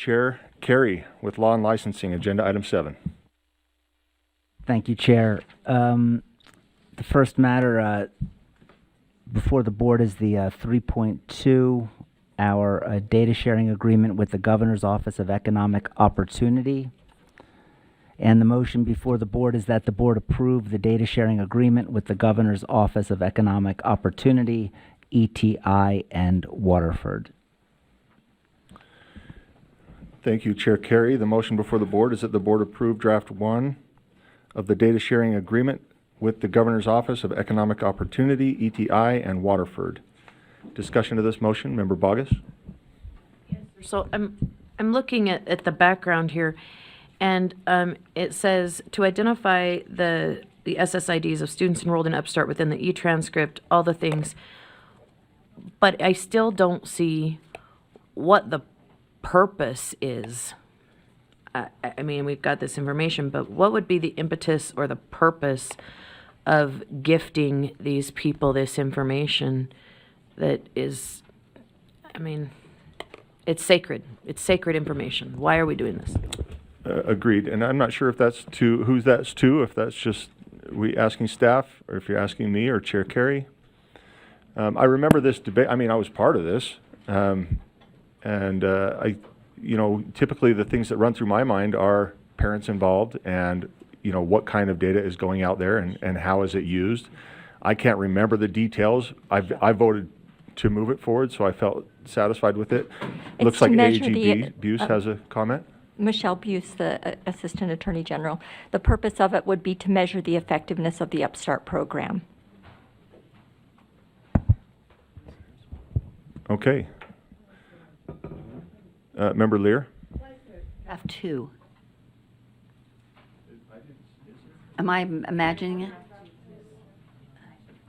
Chair Carey with Law and Licensing, Agenda Item 7. Thank you, Chair. The first matter before the board is the 3.2, our data sharing agreement with the Governor's Office of Economic Opportunity. And the motion before the board is that the board approve the data sharing agreement with the Governor's Office of Economic Opportunity, ETI, and Waterford. Thank you, Chair Carey. The motion before the board is that the board approve Draft 1 of the data sharing agreement with the Governor's Office of Economic Opportunity, ETI, and Waterford. Discussion of this motion, Member Boggess. So I'm looking at the background here, and it says to identify the SSIDs of students enrolled in Upstart within the e-transcript, all the things, but I still don't see what the purpose is. I mean, we've got this information, but what would be the impetus or the purpose of gifting these people this information that is, I mean, it's sacred. It's sacred information. Why are we doing this? Agreed. And I'm not sure if that's to, who's that's to, if that's just we asking staff, or if you're asking me or Chair Carey. I remember this debate. I mean, I was part of this. You know, typically the things that run through my mind are parents involved and, you know, what kind of data is going out there and how is it used. I can't remember the details. I voted to move it forward, so I felt satisfied with it. Looks like AG Buse has a comment. Michelle Buse, the Assistant Attorney General. The purpose of it would be to measure the effectiveness of the Upstart program. Okay. Member Lear? Draft 2. Am I imagining it?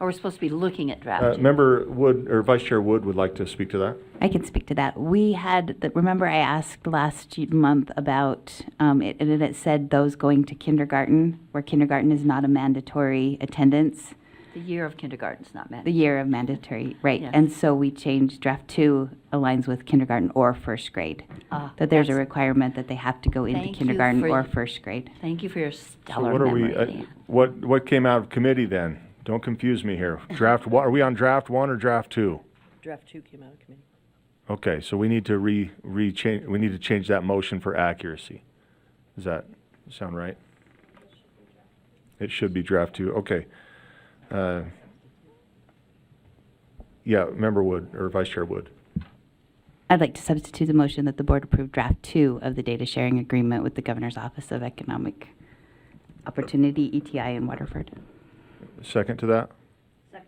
Or we're supposed to be looking at draft 2? Member Wood, or Vice Chair Wood would like to speak to that. I can speak to that. We had, remember I asked last month about, it said those going to kindergarten, where kindergarten is not a mandatory attendance. The year of kindergarten is not The mandatory. year of mandatory, right. Yeah. And so we changed draft 2 aligns with kindergarten or first grade. That there's a That's- requirement that they have to go into Thank you kindergarten for- or first grade. Thank you for your So stellar what are memory. we, what came out of committee then? Don't confuse me here. Draft 1, are we on draft 1 or draft 2? Draft 2 came out of committee. Okay, so we need to we need to change that motion for accuracy. Does that sound right? It should be draft 2, okay. Yeah, Member Wood, or Vice Chair Wood. I'd like to substitute the motion that the board approve draft 2 of the data sharing agreement with the Governor's Office of Economic Opportunity, ETI, and Waterford. Second to that? Second.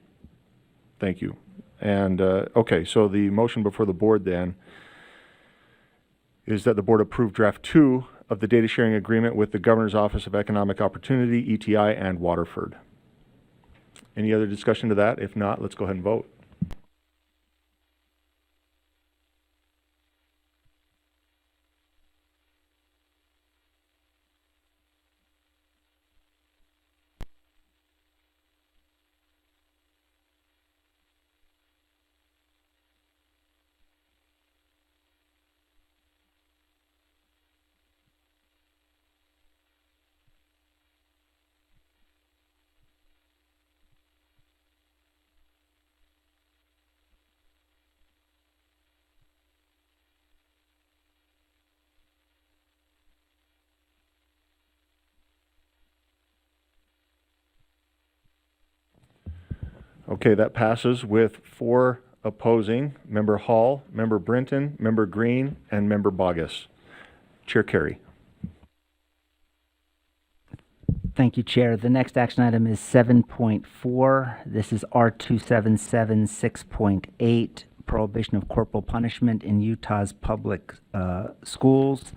Thank you. And, okay, so the motion before the board then is that the board approve draft 2 of the data sharing agreement with the Governor's Office of Economic Opportunity, ETI, and Waterford. Any other discussion to that? If not, let's go ahead and vote. Okay, that passes with 4 opposing, Member Hall, Member Brinton, Member Green, and Member Boggess. Chair Carey. Thank you, Chair. The next action item is 7.4. This is R277 6.8, prohibition of corporal punishment in Utah's public schools.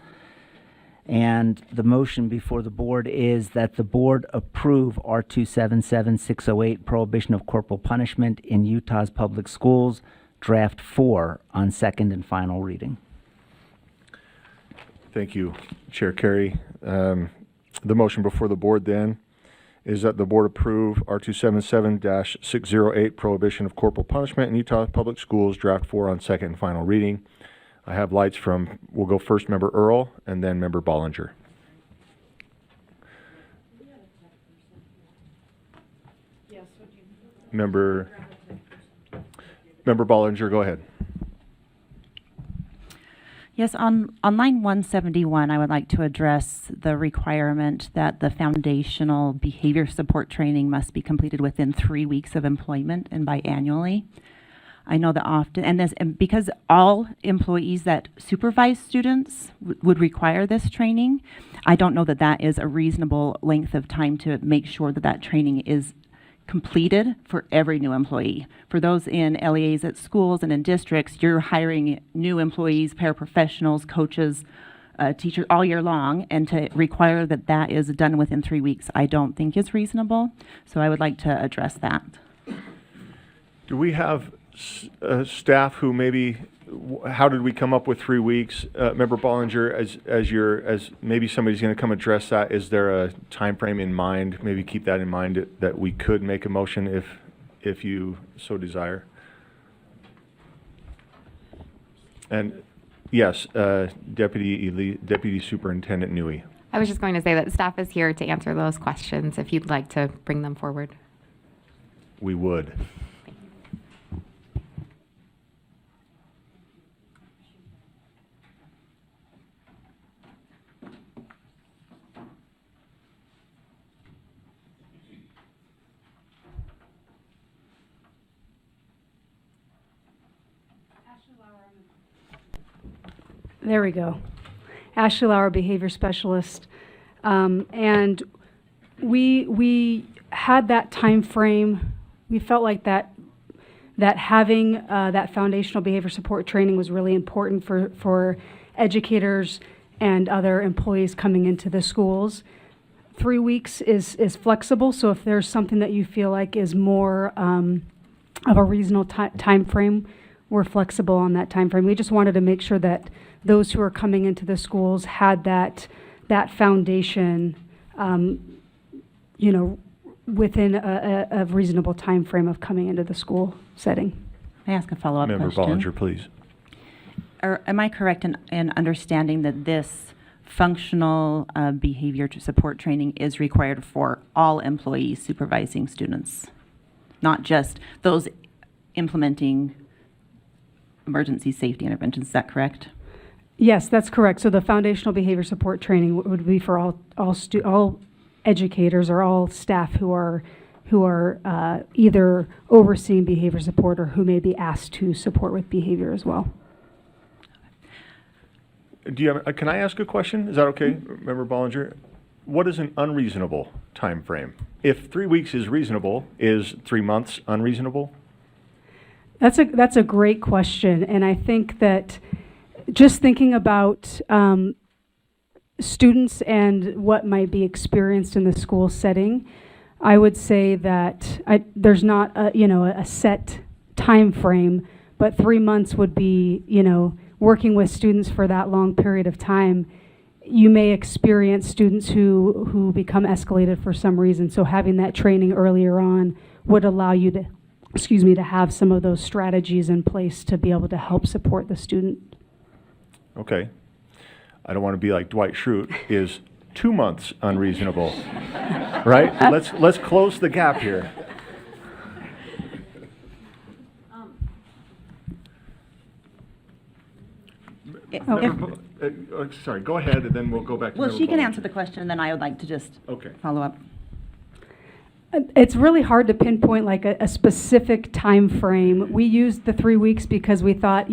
And the motion before the board is that the board approve R277-608, prohibition of corporal punishment in Utah's public schools, draft 4 on second and final reading. Thank you, Chair Carey. The motion before the board then is that the board approve R277-608, prohibition of corporal punishment in Utah public schools, draft 4 on second and final reading. I have lights from, we'll go first member Earl and then member Bollinger. Member Bollinger, go ahead. Yes, on line 171, I would like to address the requirement that the foundational behavior support training must be completed within 3 weeks of employment and biannually. I know that often, and because all employees that supervise students would require this training, I don't know that that is a reasonable length of time to make sure that that training is completed for every new employee. For those in LEAs at schools and in districts, you're hiring new employees, paraprofessionals, coaches, teachers all year long, and to require that that is done within 3 weeks, I don't think is reasonable. So I would like to address that. Do we have staff who maybe, how did we come up with 3 weeks? Member Bollinger, as maybe somebody's going to come address that, is there a time frame in mind? Maybe keep that in mind that we could make a motion if you so desire. And yes, Deputy Superintendent Newey. I was just going to say that staff is here to answer those questions if you'd like to bring them forward. We would. There we go. Ashley Lauer, behavior specialist. And we had that time frame. We felt like that having that foundational behavior support training was really important for educators and other employees coming into the schools. 3 weeks is flexible, so if there's something that you feel like is more of a reasonable time frame, we're flexible on that time frame. We just wanted to make sure that those who are coming into the schools had that foundation, within a reasonable time frame of coming into the school setting. May I ask a follow-up Member question? Bollinger, please. Am I correct in understanding that this functional behavior to support training is required for all employees supervising students, not just those implementing emergency safety interventions? Is that correct? Yes, that's correct. So the foundational behavior support training would be for all educators or all staff who are either overseeing behavior support or who may be asked to support with behavior as well. Do you have, can I ask a question? Is that okay, Member Bollinger? What is an unreasonable time frame? If 3 weeks is reasonable, is 3 months unreasonable? That's a great question, and I think that just thinking about students and what might be experienced in the school setting, I would say that there's not a set time frame, but 3 months would be, working with students for that long period of time. You may experience students who become escalated for some reason, so having that training earlier on would allow you to have some of those strategies in place to be able to help support the student. Okay. I don't want to be like Dwight Schrute. Is 2 months unreasonable? Right? Let's close the gap here. Sorry, go ahead, and then we'll go back to Well, Member she can Bollinger. answer the question, and then I would like to just Okay. follow up. It's really hard to pinpoint like a specific time frame. We used the 3 weeks because we thought,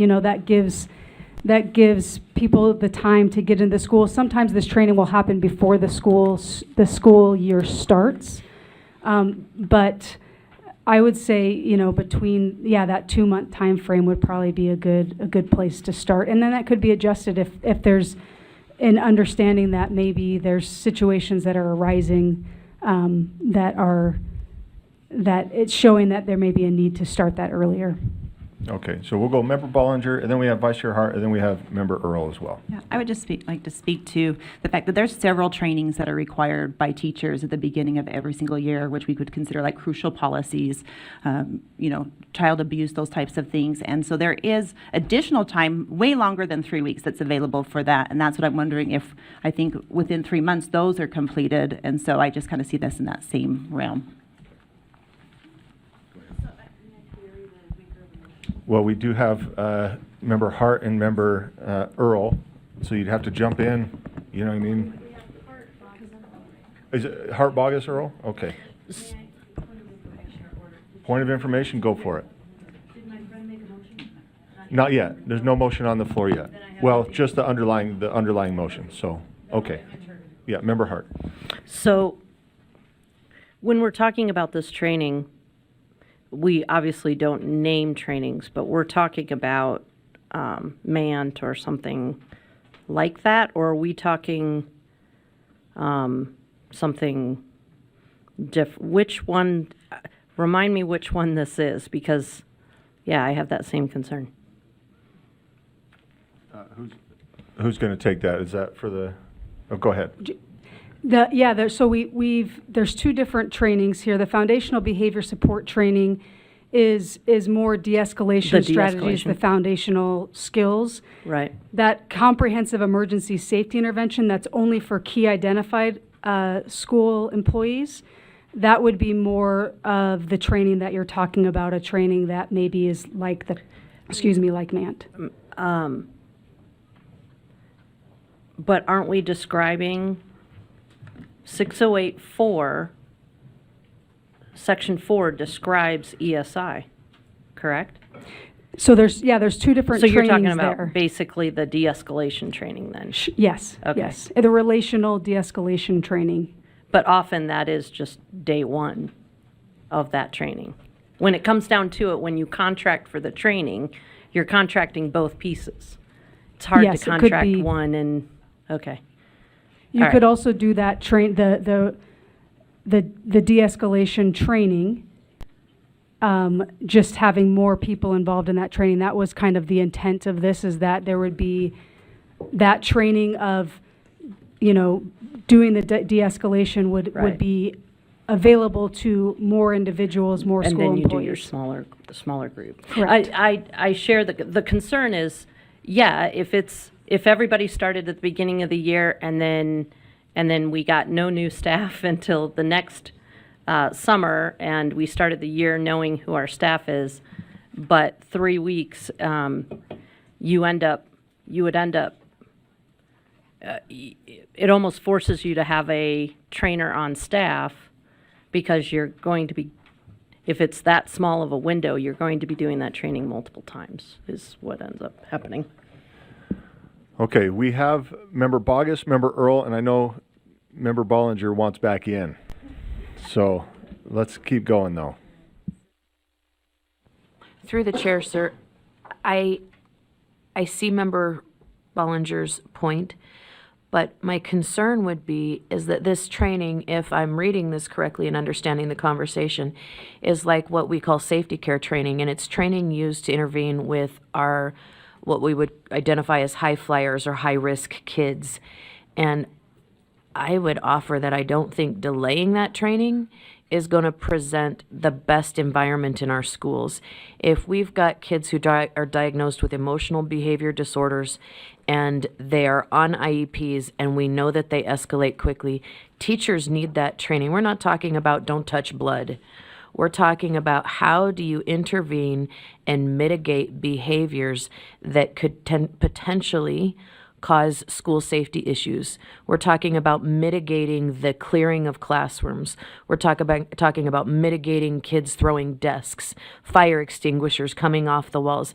that gives people the time to get into school. Sometimes this training will happen before the school year starts. But I would say, between that 2 month time frame would probably be a good place to start. And then that could be adjusted if there's an understanding that maybe there's situations that are arising that it's showing that there may be a need to start that earlier. Okay, so we'll go Member Bollinger, and then we have Vice Chair Hart, and then we have Member Earl as well. Yeah, I would just like to speak to the fact that there's several trainings that are required by teachers at the beginning of every single year, which we could consider like crucial policies, child abuse, those types of things. And so there is additional time, way longer than 3 weeks, that's available for that. And that's what I'm wondering if, I think within 3 months, those are completed. And so I just kind of see this in that same realm. Well, we do have Member Hart and Member Earl, so you'd have to jump in, you know what I mean? Is it Hart, Bogus, Earl? Okay. Point of information, go for it. Not yet. There's no motion on the floor yet. Well, just the underlying motion, so, okay. Yeah, Member Hart. So when we're talking about this training, we obviously don't name trainings, but we're talking about MANT or something like that, or are we talking something different? Which one, remind me which one this is, because, yeah, I have that same concern. Who's going to take that? Is that for the, oh, go ahead. There's two different trainings here. The foundational behavior support training is more de-escalation strategies, the foundational skills. Right. That comprehensive emergency safety intervention, that's only for key identified school employees. That would be more of the training that you're talking about, a training that maybe is like like MANT. But aren't we describing 6084, Section 4 describes ESI, correct? So there's two different So you're trainings talking about there. basically the de-escalation training then? Yes, Okay. yes. The relational de-escalation training. But often that is just day one of that training. When it comes down to it, when you contract for the training, you're contracting both pieces. It's hard Yes, to it could contract be- one and, okay. You All could right. also do that the de-escalation training, just having more people involved in that training. That was kind of the intent of this, is that there would be that training of, doing the de-escalation would Right. be available to more individuals, more And school then you do your employees. smaller group. Correct. I share the concern is, yeah, if everybody started at the beginning of the year and then we got no new staff until the next summer, and we started the year knowing who our staff is, but 3 weeks, you would end up, it almost forces you to have a trainer on staff, because you're going to be, if it's that small of a window, you're going to be doing that training multiple times, is what ends up happening. Okay, we have Member Bogus, Member Earl, and I know Member Bollinger wants back in. So let's keep going, though. Through the chair, sir, I see Member Bollinger's point, but my concern would be is that this training, if I'm reading this correctly and understanding the conversation, is like what we call safety care training, and it's training used to intervene with our, what we would identify as high flyers or high-risk kids. And I would offer that I don't think delaying that training is going to present the best environment in our schools. If we've got kids who are diagnosed with emotional behavior disorders and they are on IEPs and we know that they escalate quickly, teachers need that training. We're not talking about don't touch blood. We're talking about how do you intervene and mitigate behaviors that could potentially cause school safety issues. We're talking about mitigating the clearing of classrooms. We're talking about mitigating kids throwing desks, fire extinguishers coming off the walls.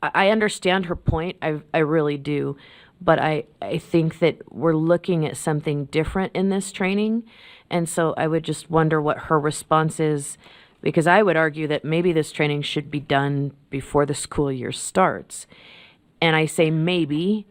I understand her point, I really do, but I think that we're looking at something different in this training, and so I would just wonder what her response is, because I would argue that maybe this training should be done before the school year starts. And I say maybe,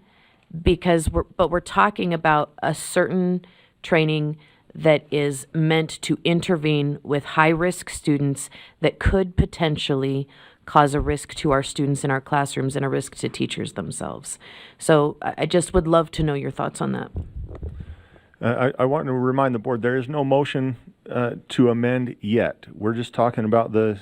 because we're talking about a certain training that is meant to intervene with high-risk students that could potentially cause a risk to our students in our classrooms and a risk to teachers themselves. So I just would love to know your thoughts on that. I want to remind the board, there is no motion to amend yet. We're just talking about the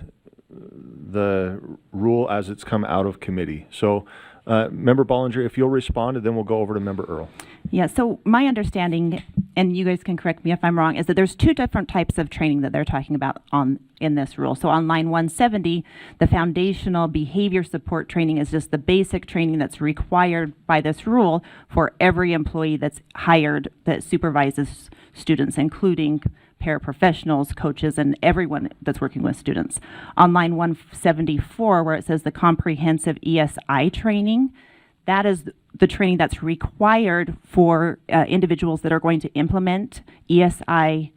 rule as it's come out of committee. So, Member Bollinger, if you'll respond, and then we'll go over to Member Earl. Yeah, so my understanding, and you guys can correct me if I'm wrong, is that there's two different types of training that they're talking about in this rule. So on line 170, the foundational behavior support training is just the basic training that's required by this rule for every employee that's hired that supervises students, including paraprofessionals, coaches, and everyone that's working with students. On line 174, where it says the comprehensive ESI training, that is the training that's required for individuals that are going to implement ESI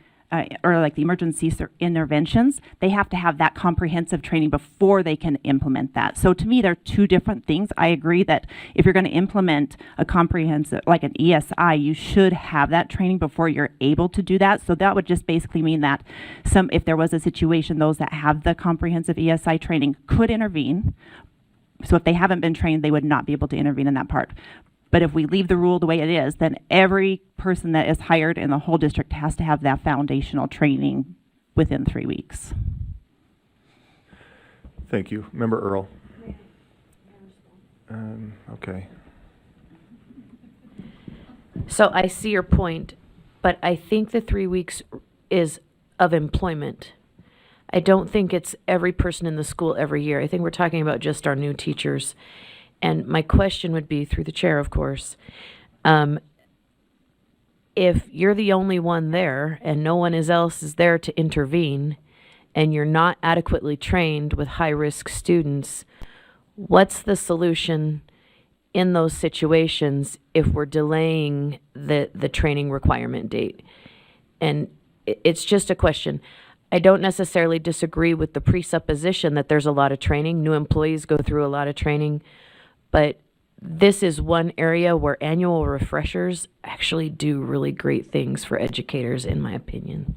or like the emergency interventions. They have to have that comprehensive training before they can implement that. So to me, they're two different things. I agree that if you're going to implement a comprehensive, like an ESI, you should have that training before you're able to do that. So that would just basically mean that if there was a situation, those that have the comprehensive ESI training could intervene. So if they haven't been trained, they would not be able to intervene in that part. But if we leave the rule the way it is, then every person that is hired in the whole district has to have that foundational training within 3 weeks. Thank you. Member Earl. Okay. So I see your point, but I think the 3 weeks is of employment. I don't think it's every person in the school every year. I think we're talking about just our new teachers. And my question would be, through the chair, of course, if you're the only one there and no one else is there to intervene, and you're not adequately trained with high-risk students, what's the solution in those situations if we're delaying the training requirement date? And it's just a question. I don't necessarily disagree with the presupposition that there's a lot of training. New employees go through a lot of training. But this is one area where annual refreshers actually do really great things for educators, in my opinion.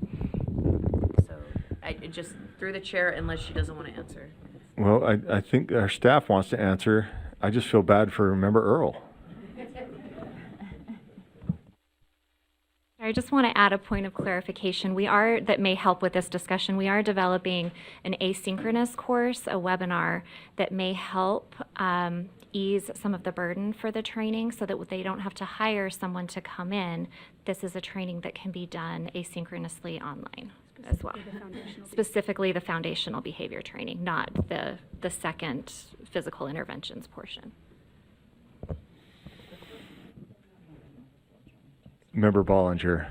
So I just, through the chair, unless she doesn't want to answer. Well, I think our staff wants to answer. I just feel bad for Member Earl. I just want to add a point of clarification. That may help with this discussion. We are developing an asynchronous course, a webinar that may help ease some of the burden for the training so that they don't have to hire someone to come in. This is a training that can be done asynchronously online as well. Specifically the foundational behavior training, not the second physical interventions portion. Member Bollinger.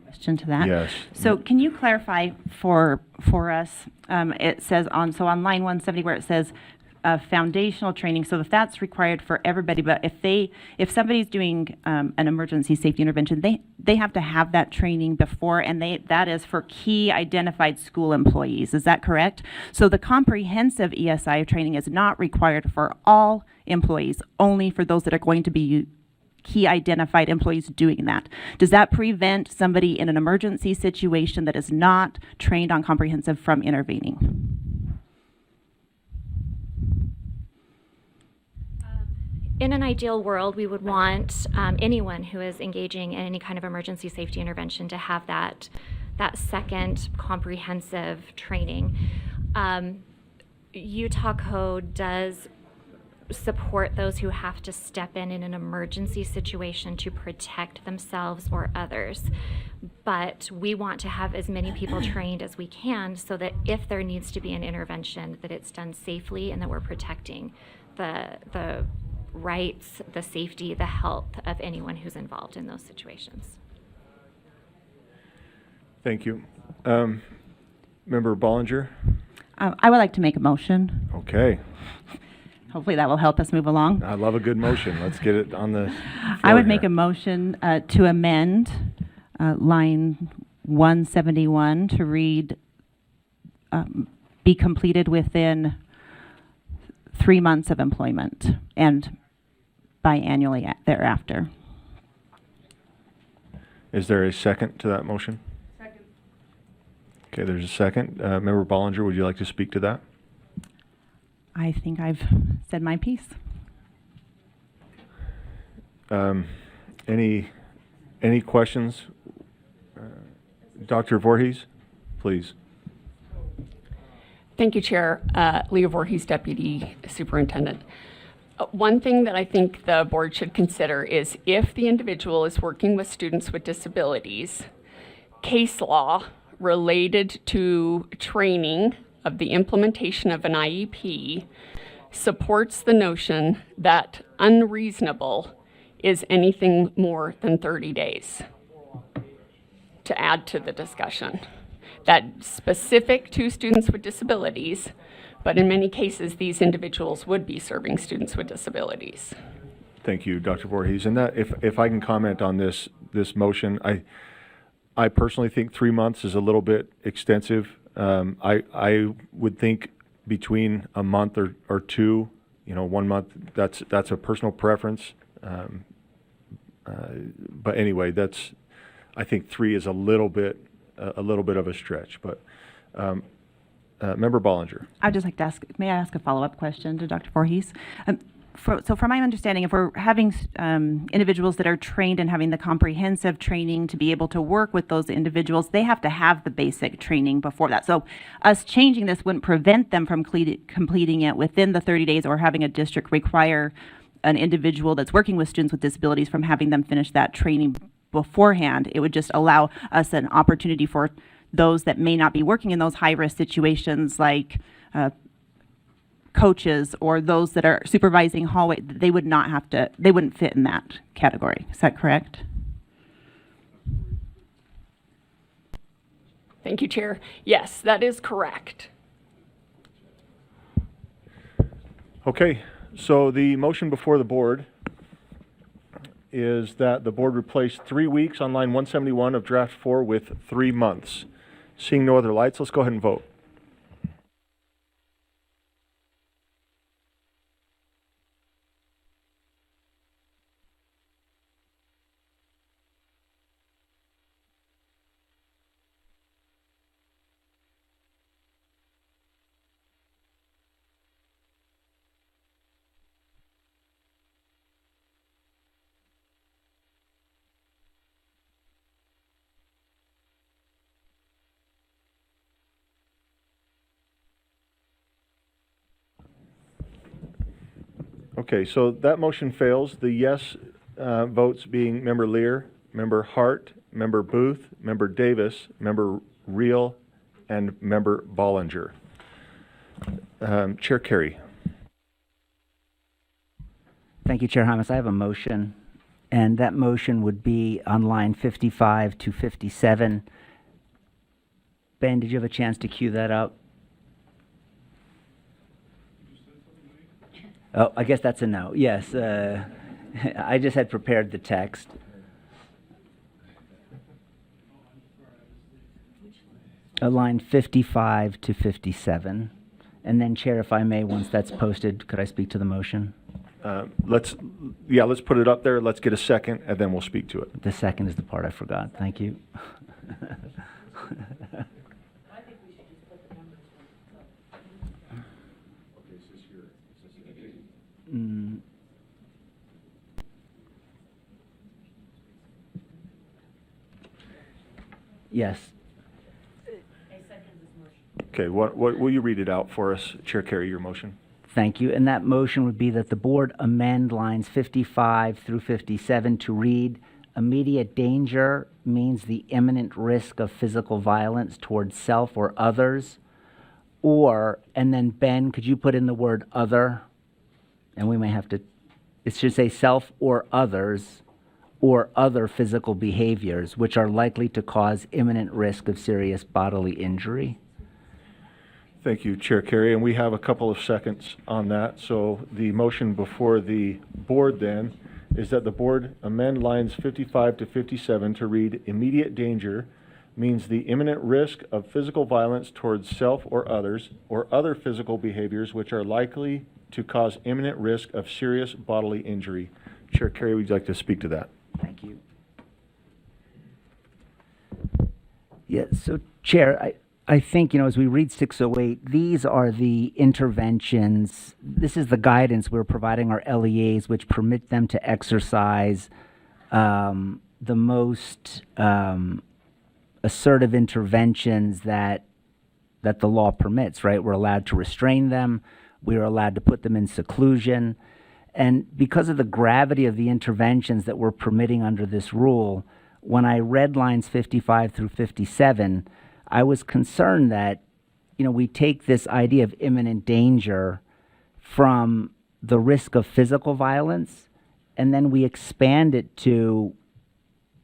Question to that? Yes. So can you clarify for us, it says on line 170 where it says foundational training, so if that's required for everybody, but if somebody's doing an emergency safety intervention, they have to have that training before, and that is for key identified school employees. Is that correct? So the comprehensive ESI training is not required for all employees, only for those that are going to be key identified employees doing that. Does that prevent somebody in an emergency situation that is not trained on comprehensive from intervening? In an ideal world, we would want anyone who is engaging in any kind of emergency safety intervention to have that second comprehensive training. Utah Code does support those who have to step in an emergency situation to protect themselves or others. But we want to have as many people trained as we can so that if there needs to be an intervention, that it's done safely and that we're protecting the rights, the safety, the health of anyone who's involved in those situations. Thank you. Member Bollinger? I would like to make a motion. Okay. Hopefully that will help us move along. I love a good motion. Let's get it on the floor I would make here. a motion to amend line 171 to read, be completed within 3 months of employment and biannually thereafter. Is there a second to that motion? Second. Okay, there's a second. Member Bollinger, would you like to speak to that? I think I've said my piece. Any questions? Dr. Voorhees, please. Thank you, Chair. Leah Voorhees, Deputy Superintendent. One thing that I think the board should consider is if the individual is working with students with disabilities, case law related to training of the implementation of an IEP supports the notion that unreasonable is anything more than 30 days, to add to the discussion. That specific to students with disabilities, but in many cases, these individuals would be serving students with disabilities. Thank you, Dr. Voorhees. And that, if I can comment on this motion, I personally think 3 months is a little bit extensive. I would think between a month or two, 1 month, that's a personal preference. But anyway, I think 3 is a little bit of a stretch, but Member Bollinger. I'd just like to ask, may I ask a follow-up question to Dr. Voorhees? So from my understanding, if we're having individuals that are trained and having the comprehensive training to be able to work with those individuals, they have to have the basic training before that. So us changing this wouldn't prevent them from completing it within the 30 days or having a district require an individual that's working with students with disabilities from having them finish that training beforehand. It would just allow us an opportunity for those that may not be working in those high-risk situations, like coaches or those that are supervising hallway. They wouldn't fit in that category. Is that correct? Thank you, Chair. Yes, that is correct. Okay, so the motion before the board is that the board replace 3 weeks on line 171 of draft 4 with 3 months. Seeing no other lights, let's go ahead and vote. Okay, so that motion fails. The yes votes being Member Lear, Member Hart, Member Booth, Member Davis, Member Reel, and Member Bollinger. Chair Carey. Thank you, Chair Hymas. I have a motion, and that motion would be on line 55 to 57. Ben, did you have a chance to cue that up? Oh, I guess that's a no. Yes, I just had prepared the text. Line 55 to 57. And then, Chair, if I may, once that's posted, could I speak to the motion? Let's put it up there. Let's get a second, and then we'll speak to it. The second is the part I forgot. Thank you. Yes. Okay, what will you read it out for us, Chair Carey, your motion? Thank you. And that motion would be that the board amend lines 55 through 57 to read, immediate danger means the imminent risk of physical violence towards self or others, or, and then Ben, could you put in the word other? And we may have to, it should say self or others, or other physical behaviors which are likely to cause imminent risk of serious bodily injury. Thank you, Chair Carey, and we have a couple of seconds on that. So the motion before the board then is that the board amend lines 55 to 57 to read, immediate danger means the imminent risk of physical violence towards self or others, or other physical behaviors which are likely to cause imminent risk of serious bodily injury. Chair Carey, would you like to speak to that? Thank you. Yeah, so Chair, I think, as we read 608, these are the interventions. This is the guidance we're providing our LEAs, which permit them to exercise the most assertive interventions that the law permits, right? We're allowed to restrain them. We're allowed to put them in seclusion. And because of the gravity of the interventions that we're permitting under this rule, when I read lines 55 through 57, I was concerned that, we take this idea of imminent danger from the risk of physical violence, and then we expand it to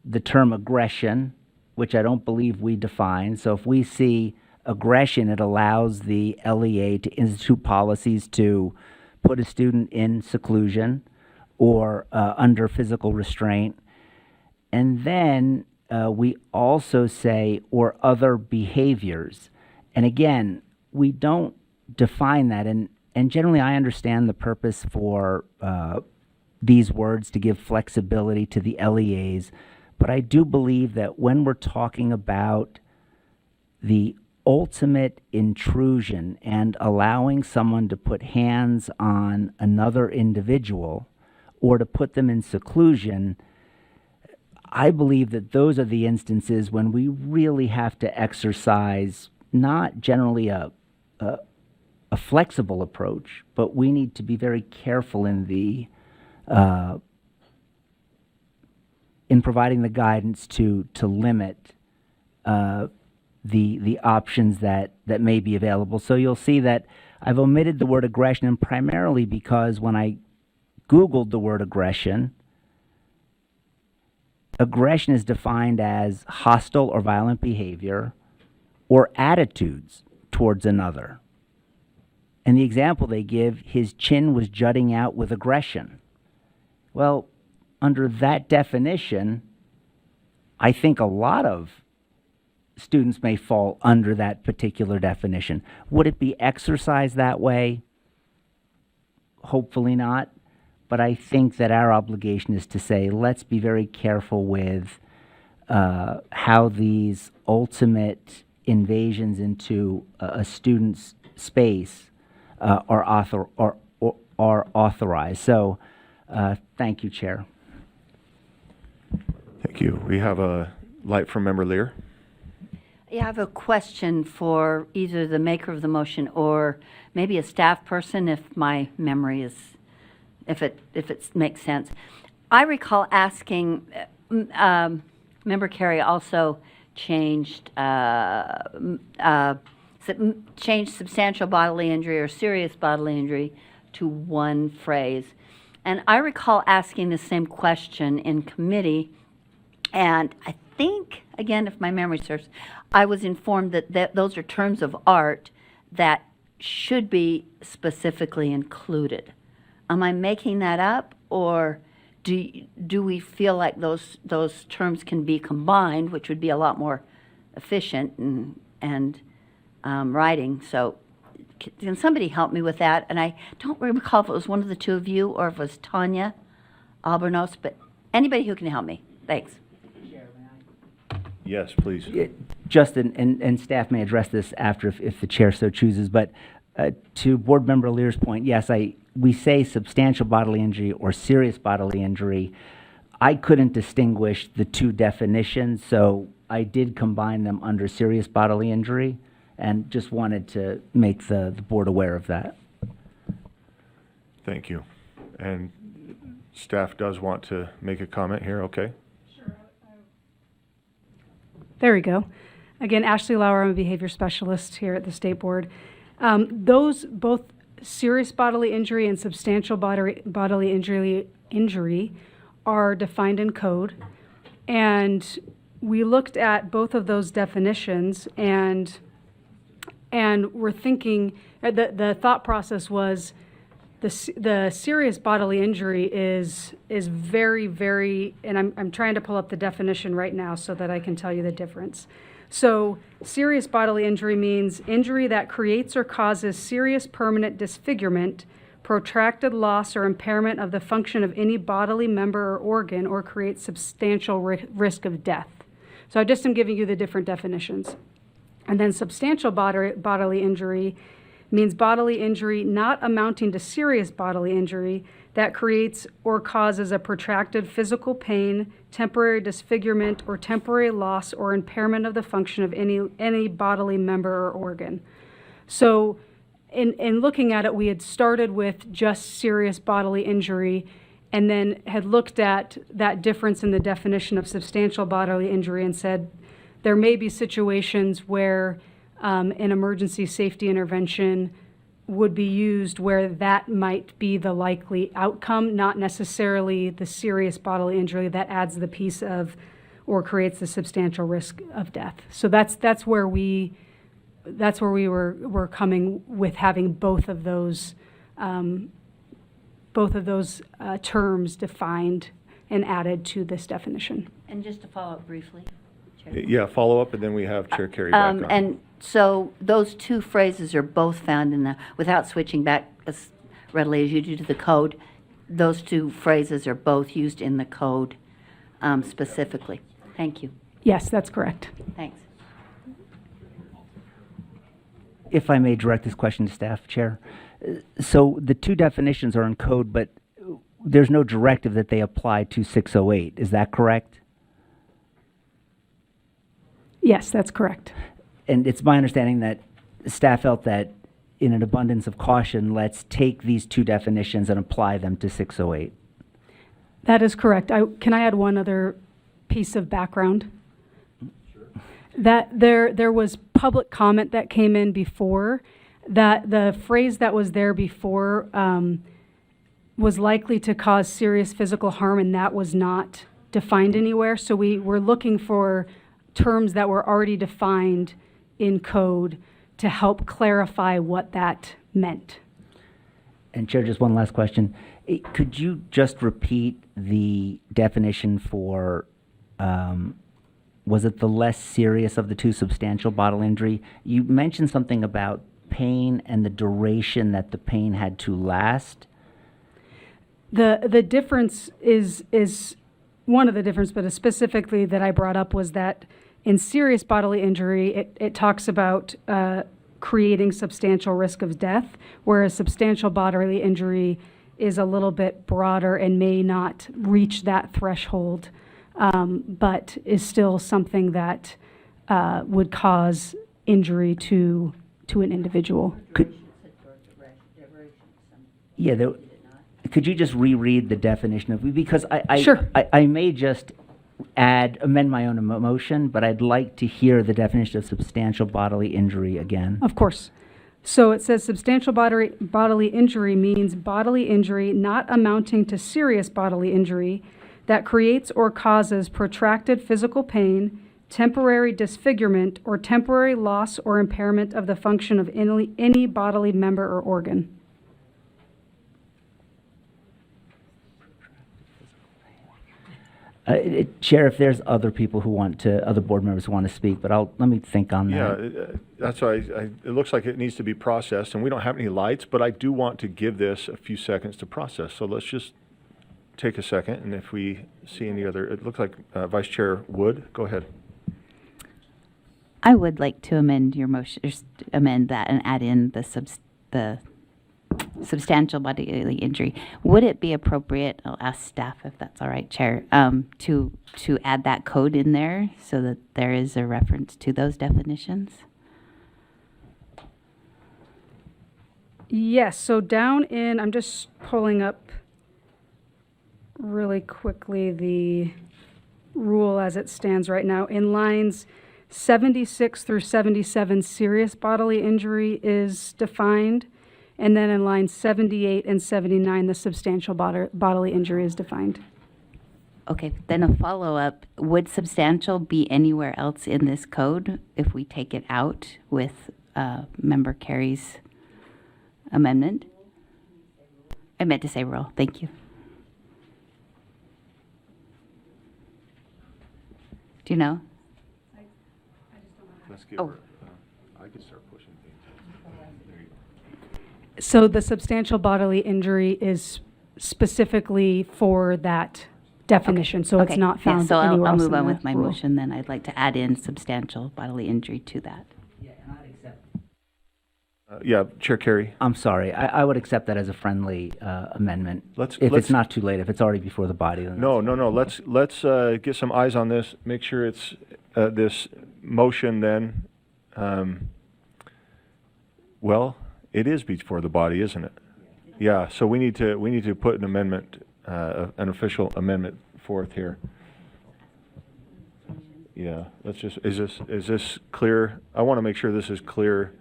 the term aggression, which I don't believe we define. So if we see aggression, it allows the LEA to institute policies to put a student in seclusion or under physical restraint. And then we also say, or other behaviors. And again, we don't define that. And generally, I understand the purpose for these words to give flexibility to the LEAs. But I do believe that when we're talking about the ultimate intrusion and allowing someone to put hands on another individual or to put them in seclusion, I believe that those are the instances when we really have to exercise not generally a flexible approach, but we need to be very careful in providing the guidance to limit the options that may be available. So you'll see that I've omitted the word aggression, and primarily because when I Googled the word aggression is defined as hostile or violent behavior or attitudes towards another. And the example they give, his chin was jutting out with aggression. Well, under that definition, I think a lot of students may fall under that particular definition. Would it be exercised that way? Hopefully not. But I think that our obligation is to say, let's be very careful with how these ultimate invasions into a student's space are authorized. So, thank you, Chair. Thank you. We have a light from Member Lear. Yeah, I have a question for either the maker of the motion or maybe a staff person if my memory is, if it makes sense. I recall asking, Member Carey also changed substantial bodily injury or serious bodily injury to one phrase. And I recall asking the same question in committee, and I think, again, if my memory serves, I was informed that those are terms of art that should be specifically included. Am I making that up, or do we feel like those terms can be combined, which would be a lot more efficient and writing? So can somebody help me with that? And I don't recall if it was one of the two of you or if it was Tanya Albornoz, but anybody who can help me. Thanks. Yes, please. Justin and staff may address this after if the chair so chooses, but to Board Member Lear's point, yes, we say substantial bodily injury or serious bodily injury. I couldn't distinguish the two definitions, so I did combine them under serious bodily injury and just wanted to make the board aware of that. Thank you. And staff does want to make a comment here, okay? There we go. Again, Ashley Lauer, I'm a behavior specialist here at the State Board. Those both serious bodily injury and substantial bodily injury are defined in code. And we looked at both of those definitions and we're thinking, the thought process was the serious bodily injury is very, very, and I'm trying to pull up the definition right now so that I can tell you the difference. So serious bodily injury means injury that creates or causes serious permanent disfigurement, protracted loss or impairment of the function of any bodily member or organ, or creates substantial risk of death. So I just am giving you the different definitions. And then substantial bodily injury means bodily injury not amounting to serious bodily injury that creates or causes a protracted physical pain, temporary disfigurement, or temporary loss or impairment of the function of any bodily member or organ. So in looking at it, we had started with just serious bodily injury and then had looked at that difference in the definition of substantial bodily injury and said there may be situations where an emergency safety intervention would be used where that might be the likely outcome, not necessarily the serious bodily injury that adds the piece of or creates the substantial risk of death. So that's where we were coming with having both of those terms defined and added to this definition. And just to follow up briefly. Chair. Yeah, follow up, and then we have Chair Carey back on. And so those two phrases are both found in the, without switching back as readily as you do to the code, those two phrases are both used in the code specifically. Thank you. Yes, that's correct. Thanks. If I may direct this question to staff, Chair. So the two definitions are in code, but there's no directive that they apply to 608. Is that correct? Yes, that's correct. And it's my understanding that staff felt that in an abundance of caution, let's take these two definitions and apply them to 608. That is correct. Can I add one other piece of background? That there was public comment that came in before that the phrase that was there before was likely to cause serious physical harm, and that was not defined anywhere. So we were looking for terms that were already defined in code to help clarify what that meant. And Chair, just one last question. Could you just repeat the definition for, was it the less serious of the two, substantial bodily injury? You mentioned something about pain and the duration that the pain had to last. The difference is one of the difference, but specifically that I brought up was that in serious bodily injury, it talks about creating substantial risk of death, whereas substantial bodily injury is a little bit broader and may not reach that threshold, but is still something that would cause injury to an individual. Could you just reread the definition of, because Sure. I may just amend my own motion, but I'd like to hear the definition of substantial bodily injury again. Of course. So it says substantial bodily injury means bodily injury not amounting to serious bodily injury that creates or causes protracted physical pain, temporary disfigurement, or temporary loss or impairment of the function of any bodily member or organ. Chair, if there's other people who want to, other board members who want to speak, but let me think on Yeah, that. that's why it looks like it needs to be processed, and we don't have any lights, but I do want to give this a few seconds to process. So let's just take a second, and if we see any other, it looks like Vice Chair Wood, go ahead. I would like to amend your motion, amend that and add in the substantial bodily injury. Would it be appropriate, I'll ask staff if that's all right, Chair, to add that code in there so that there is a reference to those definitions? Yes, so down in, I'm just pulling up really quickly the rule as it stands right now. In lines 76 through 77, serious bodily injury is defined. And then in lines 78 and 79, the substantial bodily injury is defined. Okay, then a follow-up, would substantial be anywhere else in this code if we take it out with Member Carey's amendment? I meant to say rule, thank you. Do you know? Let's give her, I could start pushing things. There you go. So the substantial bodily injury is specifically for that definition, so it's Okay, not yeah, found so anywhere I'll else move in on the with my rule. motion then. I'd like to add in substantial bodily injury to that. Yeah, Yeah, Chair Carey. I'm sorry, I would accept that as a friendly amendment. Let's- If let's- it's not too late, if it's already before the body, then. No, no, no, let's get some eyes on this, make sure it's, this motion then, well, it is before the body, isn't it? Yeah, so we need to put an amendment, an official amendment forth here. Yeah, let's just, is this clear? I want to make sure this is clear,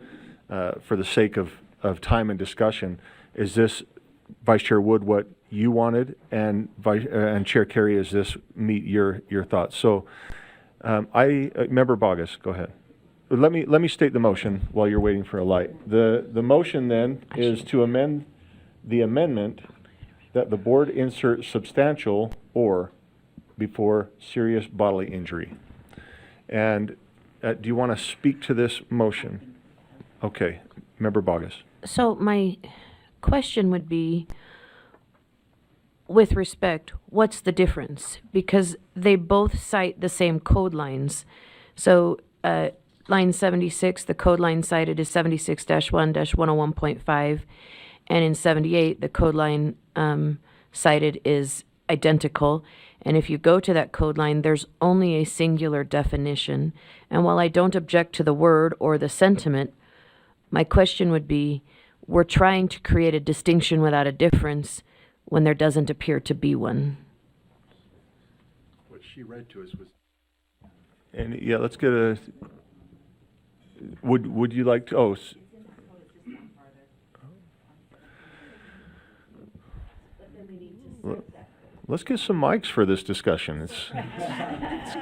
for the sake of time and discussion. Is this, Vice Chair Wood, what you wanted, and Chair Carey, is this meet your thoughts? So, Member Bogus, go ahead. Let me state the motion while you're waiting for a light. The motion then is to amend the amendment that the board insert substantial or before serious bodily injury. And do you want to speak to this motion? Okay, Member Bogus. So my question would be, with respect, what's the difference? Because they both cite the same code lines. So line 76, the code line cited is 76-1-101.5, and in 78, the code line cited is identical. And if you go to that code line, there's only a singular definition. And while I don't object to the word or the sentiment, my question would be, we're trying to create a distinction without a difference when there doesn't appear to be one. What she read to us was. And yeah, let's get a. Would you like to? Oh. Let's get some mics for this discussion. It's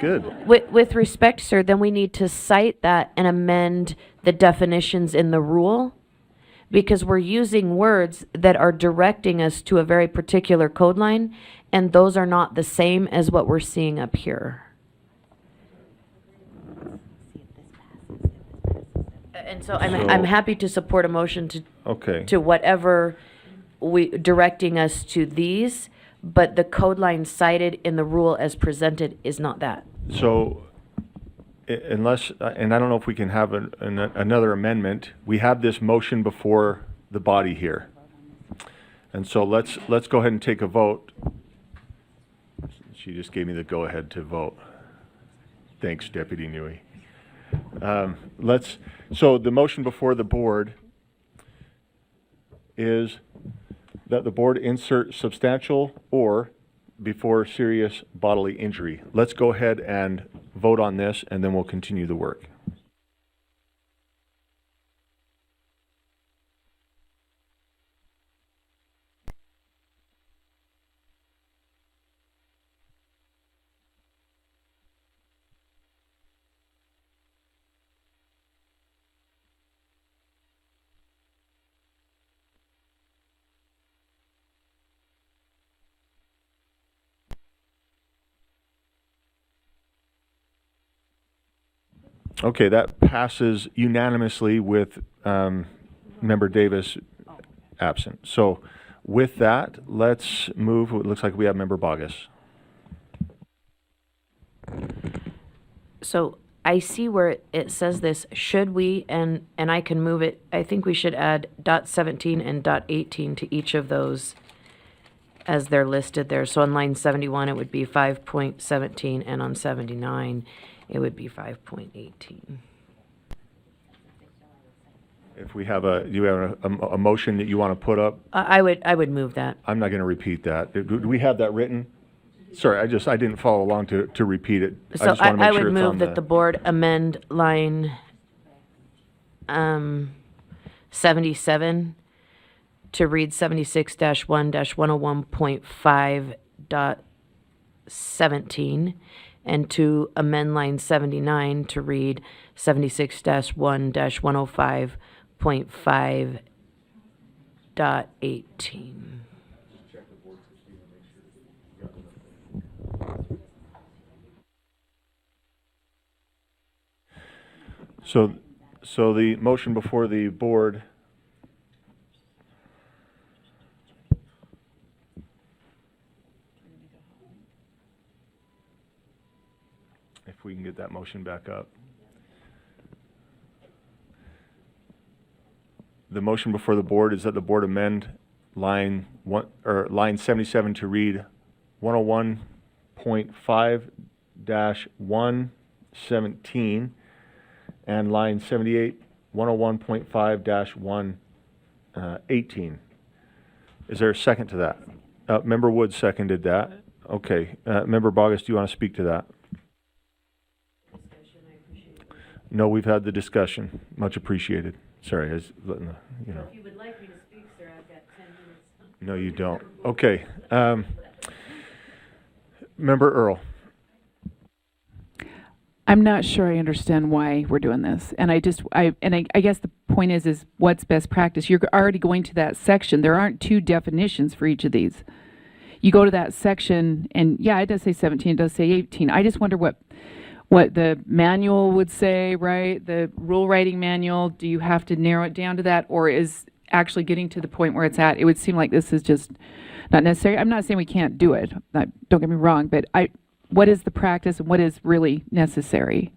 good. With respect, sir, then we need to cite that and amend the definitions in the rule, because we're using words that are directing us to a very particular code line, and those are not the same as what we're seeing up here. And so I'm happy to support a motion Okay. to whatever directing us to these, but the code line cited in the rule as presented is not that. So, unless, and I don't know if we can have another amendment, we have this motion before the body here. And so let's go ahead and take a vote. She just gave me the go-ahead to vote. Thanks, Deputy Newey. So the motion before the board is that the board insert substantial or before serious bodily injury. Let's go ahead and vote on this, and then we'll continue the work. Okay, that passes unanimously with Member Davis absent. So with that, let's move. It looks like we have Member Bogus. So I see where it says this, should we, and I can move it, I think we should add dot 17 and dot 18 to each of those as they're listed there. So on line 71, it would be 5.17, and on 79, it would be 5.18. If we have do you have a motion that you want to put up? I would move that. I'm not going to repeat that. Do we have that written? Sorry, I didn't follow along to repeat it. So just want to make I sure would it's on move that the board amend line 77 to read 76-1-101.5.17, and to amend line 79 to read 76-1-105.5.18. So the motion before the board if we can get that motion back up. the motion before the board is that the board amend line 77 to read 101.5-117 and line 78, 101.5-118. Is there a second to that? Member Wood seconded that. Okay. Member Bogus, do you want to speak to that? No, we've had the discussion. Much appreciated. Sorry, I was letting the, you know. If you would like me to speak, sir, I've got 10 minutes. No, you don't. Okay. Member Earl. I'm not sure I understand why we're doing this. And I guess the point is what's best practice? You're already going to that section. There aren't two definitions for each of these. You go to that section and yeah, it does say 17, it does say 18. I just wonder what the manual would say, right? The rule writing manual, do you have to narrow it down to that? Or is actually getting to the point where it's at, it would seem like this is just not necessary. I'm not saying we can't do it. Don't get me wrong, but what is the practice and what is really necessary?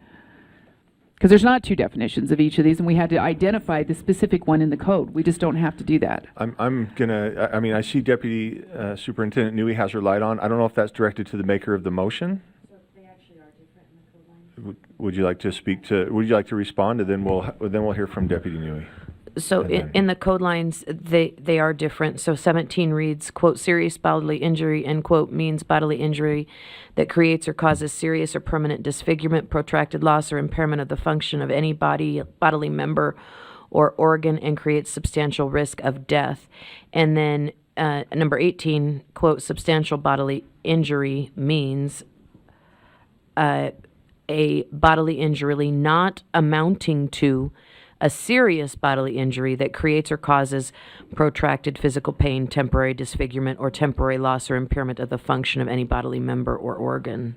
Because there's not two definitions of each of these, and we had to identify the specific one in the code. We just don't have to do that. I see Deputy Superintendent Newey has her light on. I don't know if that's directed to the maker of the motion. So they actually are different in the code lines. Would you like to respond, and then we'll hear from Deputy Newey. So in the code lines, they are different. So 17 reads, quote, serious bodily injury, end quote, means bodily injury that creates or causes serious or permanent disfigurement, protracted loss, or impairment of the function of any bodily member or organ and creates substantial risk of death. And then number 18, quote, substantial bodily injury means a bodily injury not amounting to a serious bodily injury that creates or causes protracted physical pain, temporary disfigurement, or temporary loss or impairment of the function of any bodily member or organ.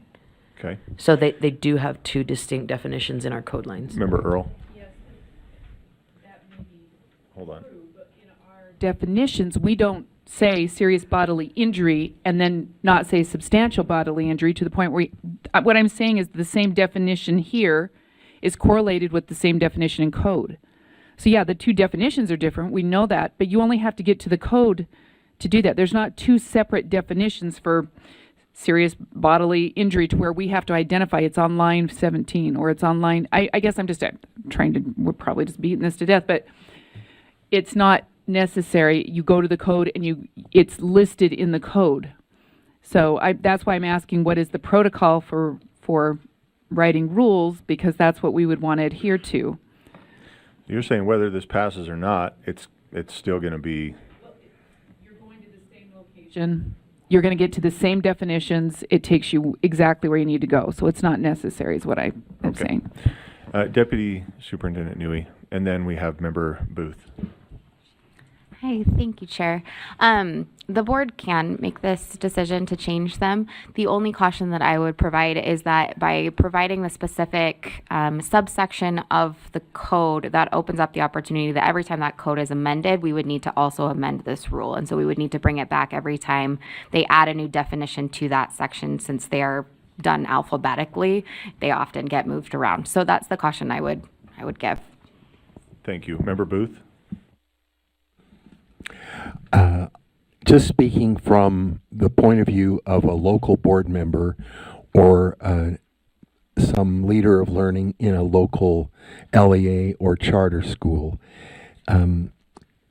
Okay. So they do have two distinct definitions in our code lines. Member Earl. Hold on. Definitions, we don't say serious bodily injury and then not say substantial bodily injury to the point where what I'm saying is the same definition here is correlated with the same definition in code. So yeah, the two definitions are different, we know that, but you only have to get to the code to do that. There's not two separate definitions for serious bodily injury to where we have to identify it's on line 17 or it's on line, I guess I'm just we're probably just beating this to death, but it's not necessary. You go to the code and it's listed in the code. So that's why I'm asking what is the protocol for writing rules, because that's what we would want to adhere to. You're saying whether this passes or not, it's still going to be. You're going to the same location. You're going to get to the same definitions. It takes you exactly where you need to go. So it's not necessary is what I am saying. Deputy Superintendent Newey, and then we have Member Booth. Hi, thank you, Chair. The board can make this decision to change them. The only caution that I would provide is that by providing the specific subsection of the code, that opens up the opportunity that every time that code is amended, we would need to also amend this rule. And so we would need to bring it back every time they add a new definition to that section. Since they are done alphabetically, they often get moved around. So that's the caution I would give. Thank you. Member Booth? Just speaking from the point of view of a local board member or some leader of learning in a local LEA or charter school,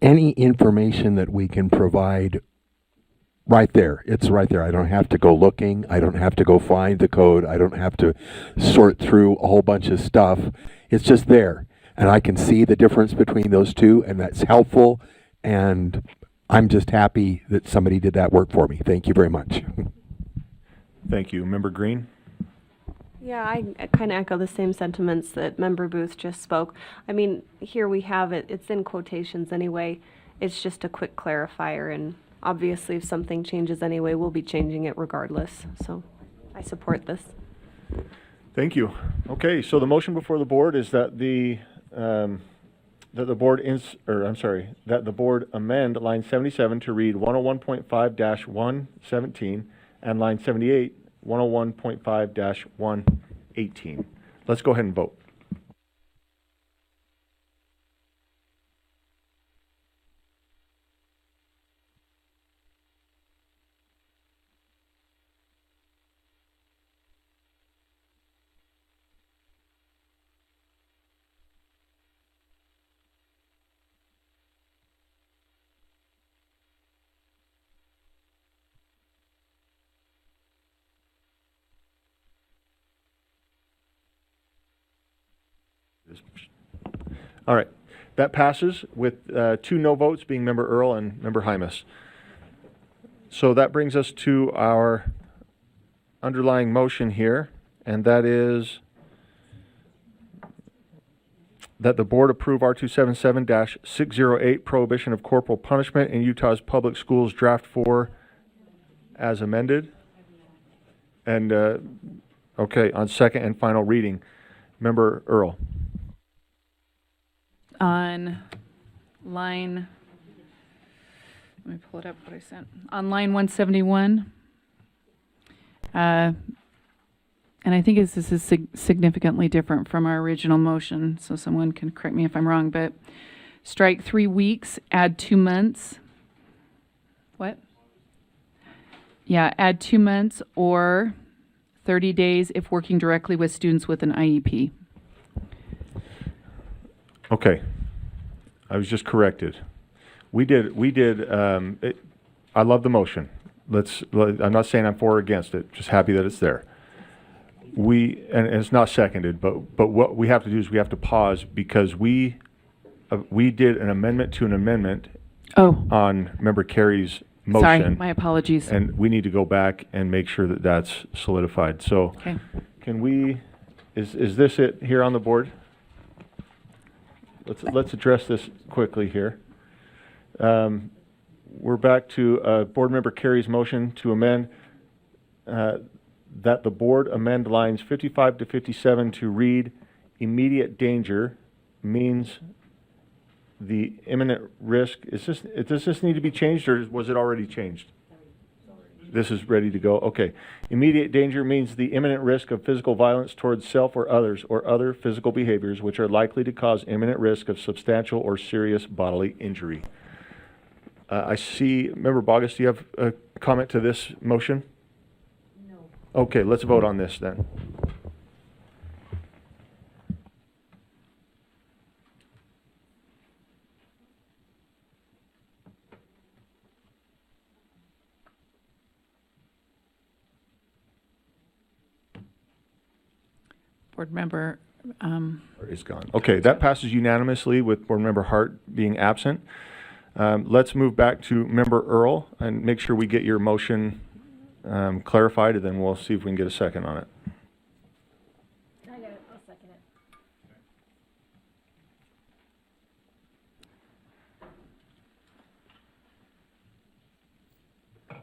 any information that we can provide right there, it's right there. I don't have to go looking. I don't have to go find the code. I don't have to sort through a whole bunch of stuff. It's just there. And I can see the difference between those two, and that's helpful. And I'm just happy that somebody did that work for me. Thank you very much. Thank you. Member Green? Yeah, I kind of echo the same sentiments that Member Booth just spoke. I mean, here we have it. It's in quotations anyway. It's just a quick clarifier, and obviously if something changes anyway, we'll be changing it regardless. So I support this. Thank you. Okay, so the motion before the board is that the board amend line 77 to read 101.5-117 and line 78, 101.5-118. Let's go ahead and vote. All right. That passes with 2 no votes being Member Earl and Member Hymas. So that brings us to our underlying motion here, and that is that the board approve R277-608 Prohibition of Corporal Punishment in Utah's Public Schools Draft 4 as amended. And, okay, on second and final reading. Member Earl. On line, let me pull it up what I sent. On line 171, and I think this is significantly different from our original motion, so someone can correct me if I'm wrong, but strike 3 weeks, add 2 months. What? Yeah, add 2 months or 30 days if working directly with students with an IEP. Okay. I was just corrected. I love the motion. I'm not saying I'm for or against it, just happy that it's there. And it's not seconded, but what we have to do is we have to pause because we did an amendment to an amendment on Member Carey's motion. Sorry, my apologies. And we need to go back and make sure that that's solidified. So Okay. can we, is this it here on the board? Let's address this quickly here. We're back to Board Member Carey's motion to amend that the board amend lines 55 to 57 to read immediate danger means the imminent risk. Does this need to be changed or was it already changed? This is ready to go. Okay. Immediate danger means the imminent risk of physical violence towards self or others or other physical behaviors which are likely to cause imminent risk of substantial or serious bodily injury. I see, Member Bogus, do you have a comment to this motion? No. Okay, let's vote on this then. Board Member Is gone. Okay, that passes unanimously with Board Member Hart being absent. Let's move back to Member Earl and make sure we get your motion clarified, and then we'll see if we can get a second on it. I got it. I'll second it.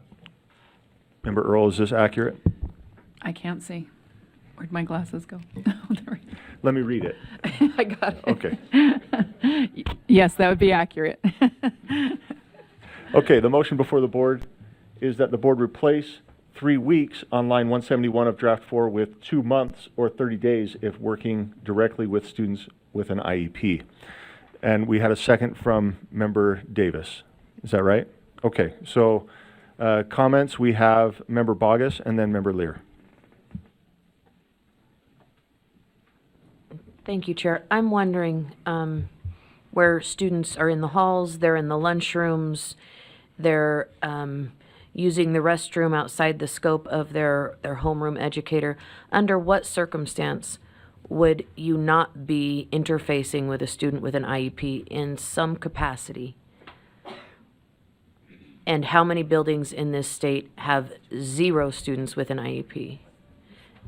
Member Earl, is this accurate? I can't see. Where'd my glasses go? Let me read it. I got it. Okay. Yes, that would be accurate. Okay, the motion before the board is that the board replace 3 weeks on line 171 of draft 4 with 2 months or 30 days if working directly with students with an IEP. And we had a second from Member Davis. Is that right? Okay, so comments, we have Member Bogus and then Member Lear. Thank you, Chair. I'm wondering where students are in the halls, they're in the lunchrooms, they're using the restroom outside the scope of their homeroom educator. Under what circumstance would you not be interfacing with a student with an IEP in some capacity? And how many buildings in this state have 0 students with an IEP?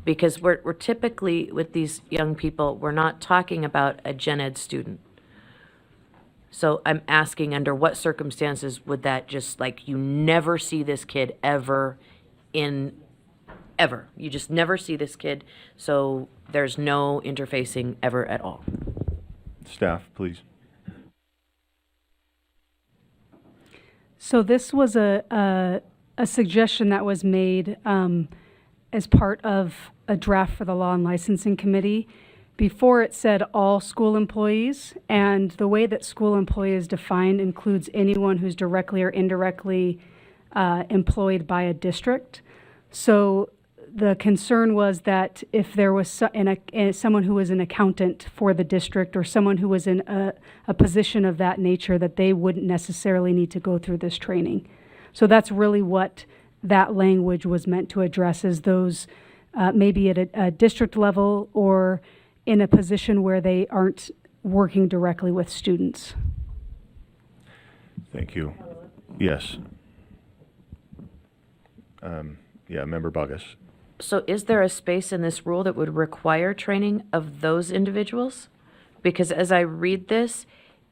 Because we're typically, with these young people, we're not talking about a gen ed student. So I'm asking, under what circumstances would that just, like, you never see this kid ever. You just never see this kid, so there's no interfacing ever at all. Staff, please. So this was a suggestion that was made as part of a draft for the Law and Licensing Committee. Before it said all school employees, and the way that school employee is defined includes anyone who's directly or indirectly employed by a district. So the concern was that if there was someone who was an accountant for the district or someone who was in a position of that nature, that they wouldn't necessarily need to go through this training. So that's really what that language was meant to address, is those maybe at a district level or in a position where they aren't working directly with students. Thank you. Yes. Yeah, Member Bogus. So is there a space in this rule that would require training of those individuals? Because as I read this,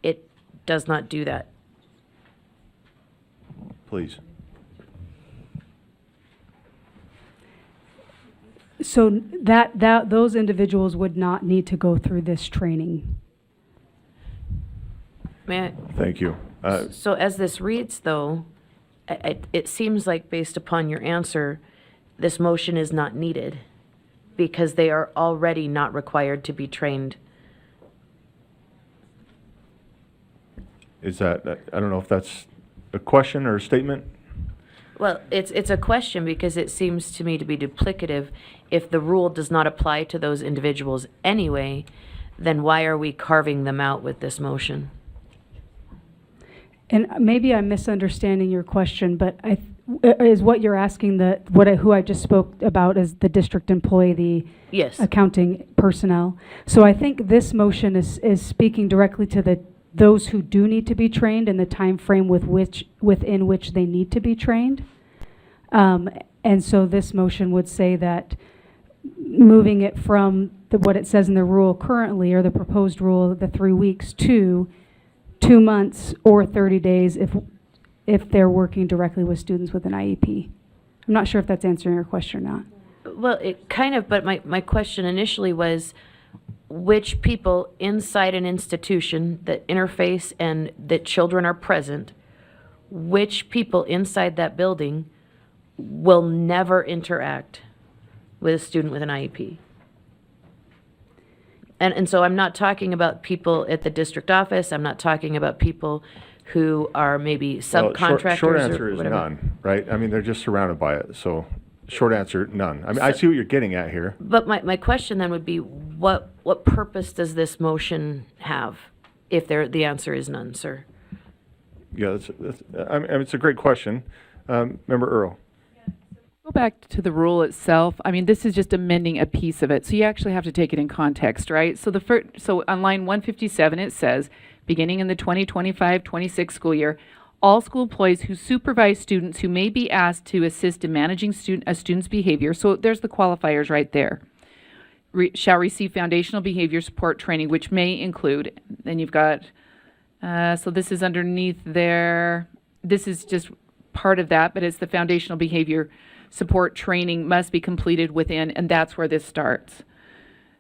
it does not do that. Please. So those individuals would not need to go through this training. May I? Thank you. So as this reads, though, it seems like based upon your answer, this motion is not needed because they are already not required to be trained. Is that, I don't know if that's a question or a statement? Well, it's a question because it seems to me to be duplicative. If the rule does not apply to those individuals anyway, then why are we carving them out with this motion? And maybe I'm misunderstanding your question, but is what you're asking who I just spoke about as the district employee, the Yes. accounting personnel. So I think this motion is speaking directly to those who do need to be trained and the time frame within which they need to be trained. And so this motion would say that moving it from what it says in the rule currently, or the proposed rule, the 3 weeks, to 2 months or 30 days if they're working directly with students with an IEP. I'm not sure if that's answering your question or not. Well, it kind of, but my question initially was, which people inside an institution that interface and that children are present, which people inside that building will never interact with a student with an IEP? And so I'm not talking about people at the district office. I'm not talking about people who are maybe Well, subcontractors short or answer is whatever. none, right? I mean, they're just surrounded by it. So short answer, none. I mean, I see what you're getting at here. But my question then would be, what purpose does this motion have if the answer is none, sir? Yeah, I mean, it's a great question. Member Earl. Go back to the rule itself. I mean, this is just amending a piece of it, so you actually have to take it in context, right? So so on line 157, it says, beginning in the 2025-26 school year, all school employees who supervise students who may be asked to assist in managing a student's behavior, so there's the qualifiers right there, shall receive foundational behavior support training, which may include, then you've got, so this is underneath there, this is just part of that, but it's the foundational behavior support training must be completed within, and that's where this starts.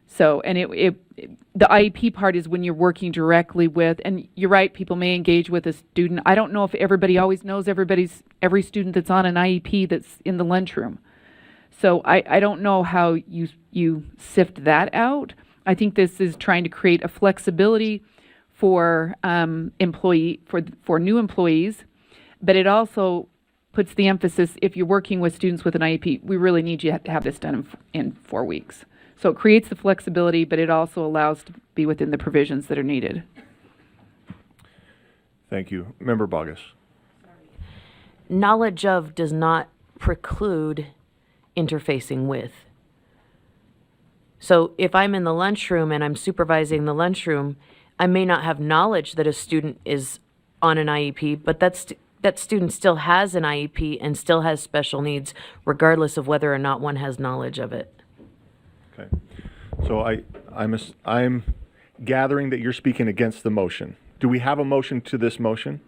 So, and the IEP part is when you're working directly with, and you're right, people may engage with a student. I don't know if everybody always knows every student that's on an IEP that's in the lunchroom. So I don't know how you sift that out. I think this is trying to create a flexibility for for new employees, but it also puts the emphasis, if you're working with students with an IEP, we really need you to have this done in 4 weeks. So it creates the flexibility, but it also allows to be within the provisions that are needed. Thank you. Member Bogus. Knowledge of does not preclude interfacing with. So if I'm in the lunchroom and I'm supervising the lunchroom, I may not have knowledge that a student is on an IEP, but that student still has an IEP and still has special needs, regardless of whether or not one has knowledge of it. Okay. So I'm gathering that you're speaking against the motion. Do we have a motion to this motion?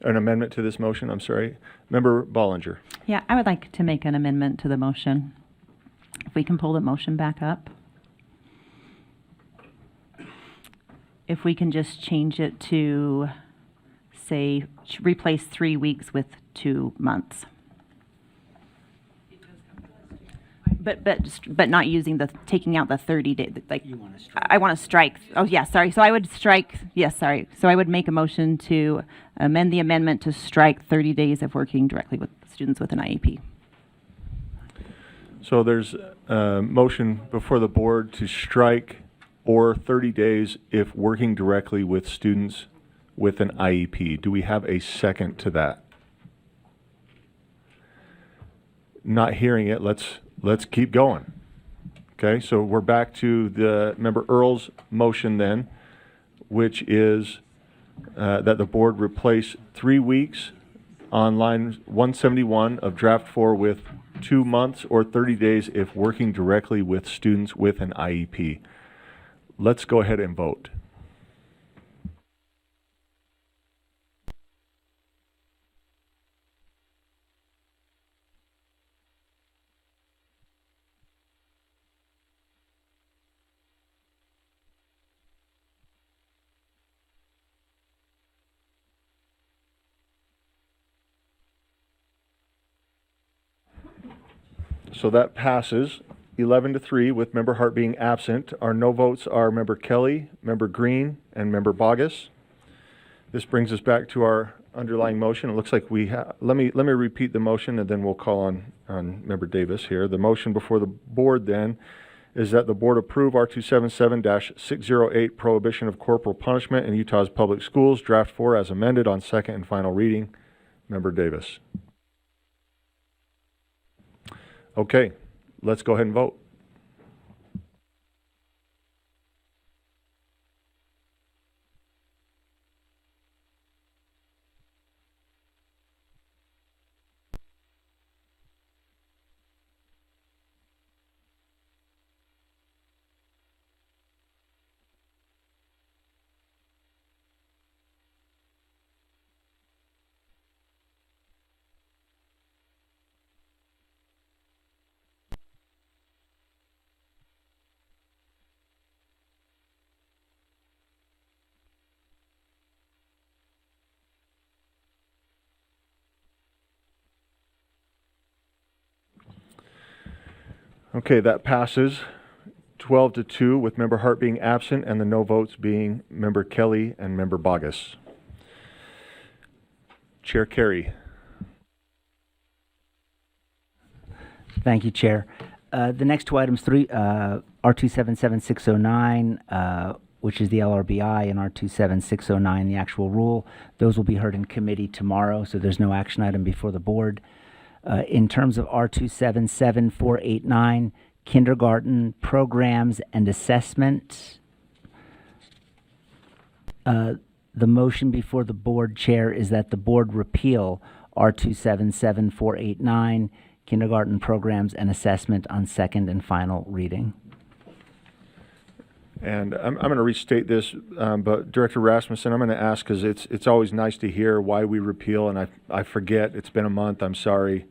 An amendment to this motion, I'm sorry. Member Bollinger. Yeah, I would like to make an amendment to the motion. If we can pull the motion back up. If we can just change it to, say, replace 3 weeks with 2 months. But not using taking out the 30 day, like, I want to strike, oh yeah, sorry, so I would strike, yes, sorry. So I would make a motion to amend the amendment to strike 30 days of working directly with students with an IEP. So there's a motion before the board to strike or 30 days if working directly with students with an IEP. Do we have a second to that? Not hearing it, let's keep going. Okay, so we're back to the Member Earl's motion then, which is that the board replace 3 weeks on line 171 of draft 4 with 2 months or 30 days if working directly with students with an IEP. Let's go ahead and vote. So that passes 11-3 with Member Hart being absent. Our no votes are Member Kelly, Member Green, and Member Bogus. This brings us back to our underlying motion. It looks like we have, let me repeat the motion and then we'll call on Member Davis here. The motion before the board then is that the board approve R277-608 prohibition of corporal punishment in Utah's public schools, draft 4 as amended on second and final reading. Member Davis. Okay, let's go ahead and vote. Okay, that passes 12-2 with Member Hart being absent and the no votes being Member Kelly and Member Bogus. Chair Carey. Thank you, Chair. The next two items, R277609, which is the LRBI, and R27609, the actual rule, those will be heard in committee tomorrow, so there's no action item before the board. In terms of R277489, kindergarten programs and assessment, the motion before the board, Chair, is that the board repeal R277489, kindergarten programs and assessment on second and final reading. And I'm going to restate this, but Director Rasmussen, I'm going to ask, because it's always nice to hear why we repeal, and I forget, it's been a month, I'm sorry.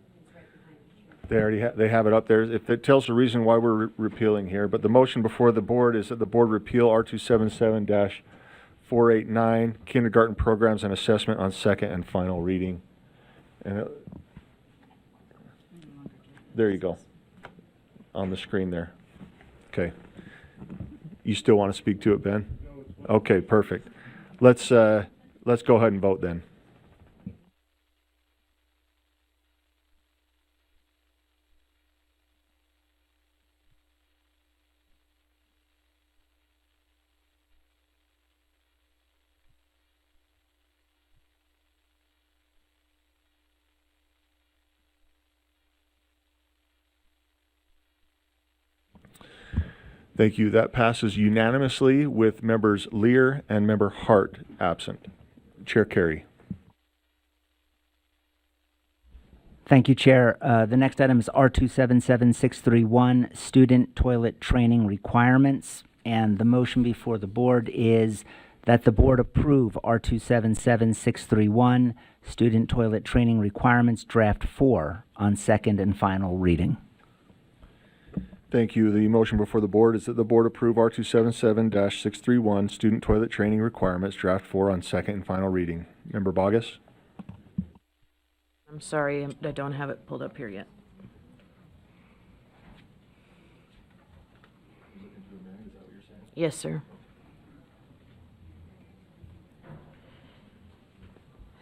They already they have it up there. If it tells the reason why we're repealing here, but the motion before the board is that the board repeal R277-489, kindergarten programs and assessment on second and final reading. And there you go, on the screen there. Okay. You still want to speak to it, Ben? Okay, perfect. Let's go ahead and vote then. Thank you. That passes unanimously with members Lear and member Hart absent. Chair Carey. Thank you, Chair. The next item is R277631, student toilet training requirements. And the motion before the board is that the board approve R277631, student toilet training requirements, draft 4 on second and final reading. Thank you. The motion before the board is that the board approve R277-631, student toilet training requirements, draft 4 on second and final reading. Member Bogus? I'm sorry, I don't have it pulled up here yet. Yes, sir.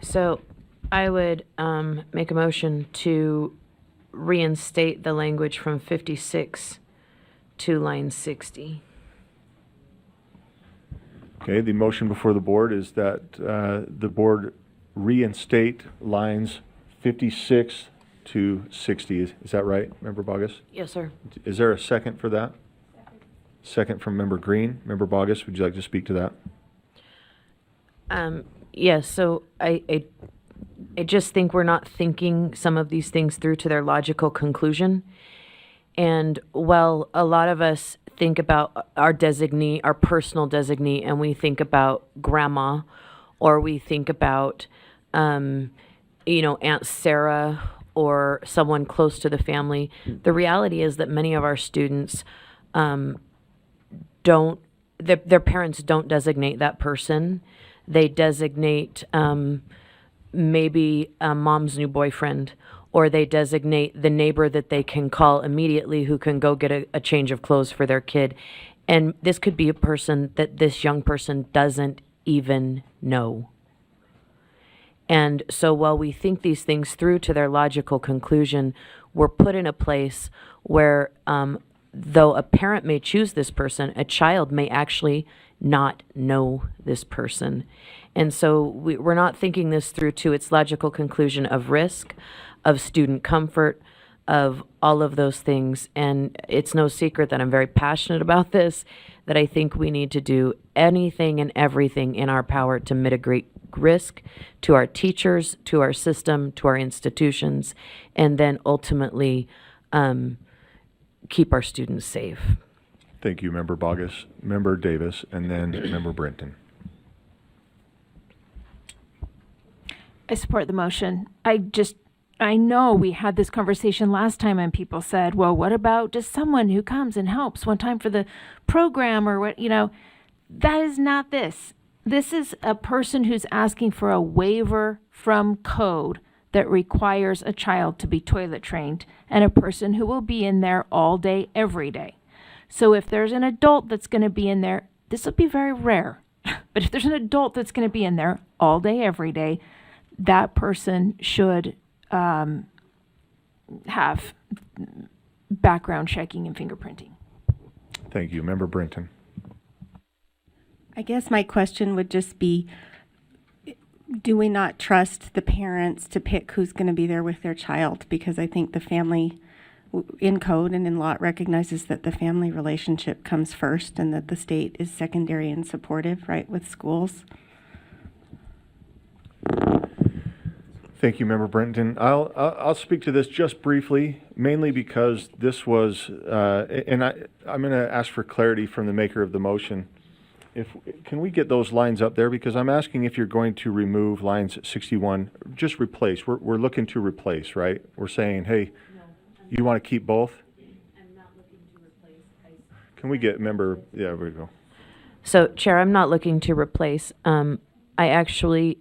So I would make a motion to reinstate the language from 56 to line 60. Okay, the motion before the board is that the board reinstate lines 56 to 60. Is that right, Member Bogus? Yes, sir. Is there a second for that? Second from Member Green. Member Bogus, would you like to speak to that? Yes, so I just think we're not thinking some of these things through to their logical conclusion. And while a lot of us think about our designee, our personal designee, and we think about grandma, or we think about, Aunt Sarah, or someone close to the family, the reality is that many of our students their parents don't designate that person. They designate maybe mom's new boyfriend, or they designate the neighbor that they can call immediately who can go get a change of clothes for their kid. And this could be a person that this young person doesn't even know. And so while we think these things through to their logical conclusion, we're put in a place where though a parent may choose this person, a child may actually not know this person. And so we're not thinking this through to its logical conclusion of risk, of student comfort, of all of those things. And it's no secret that I'm very passionate about this, that I think we need to do anything and everything in our power to mitigate risk to our teachers, to our system, to our institutions, and then ultimately keep our students safe. Thank you, Member Bogus. Member Davis, and then Member Brenton. I support the motion. I know we had this conversation last time and people said, well, what about just someone who comes and helps one time for the program or what, that is not this. This is a person who's asking for a waiver from code that requires a child to be toilet trained and a person who will be in there all day, every day. So if there's an adult that's going to be in there, this will be very rare. But if there's an adult that's going to be in there all day, every day, that person should have background checking and fingerprinting. Thank you. Member Brenton. I guess my question would just be, do we not trust the parents to pick who's going to be there with their child? Because I think the family in code and in law recognizes that the family relationship comes first and that the state is secondary and supportive, right, with schools. Thank you, Member Brenton. I'll speak to this just briefly, mainly because this was, and I'm going to ask for clarity from the maker of the motion. Can we get those lines up there? Because I'm asking if you're going to remove lines 61, just replace. We're looking to replace, right? We're saying, hey, you want to keep both? I'm not looking to replace. Can we get member, yeah, there we go. So, Chair, I'm not looking to replace. I actually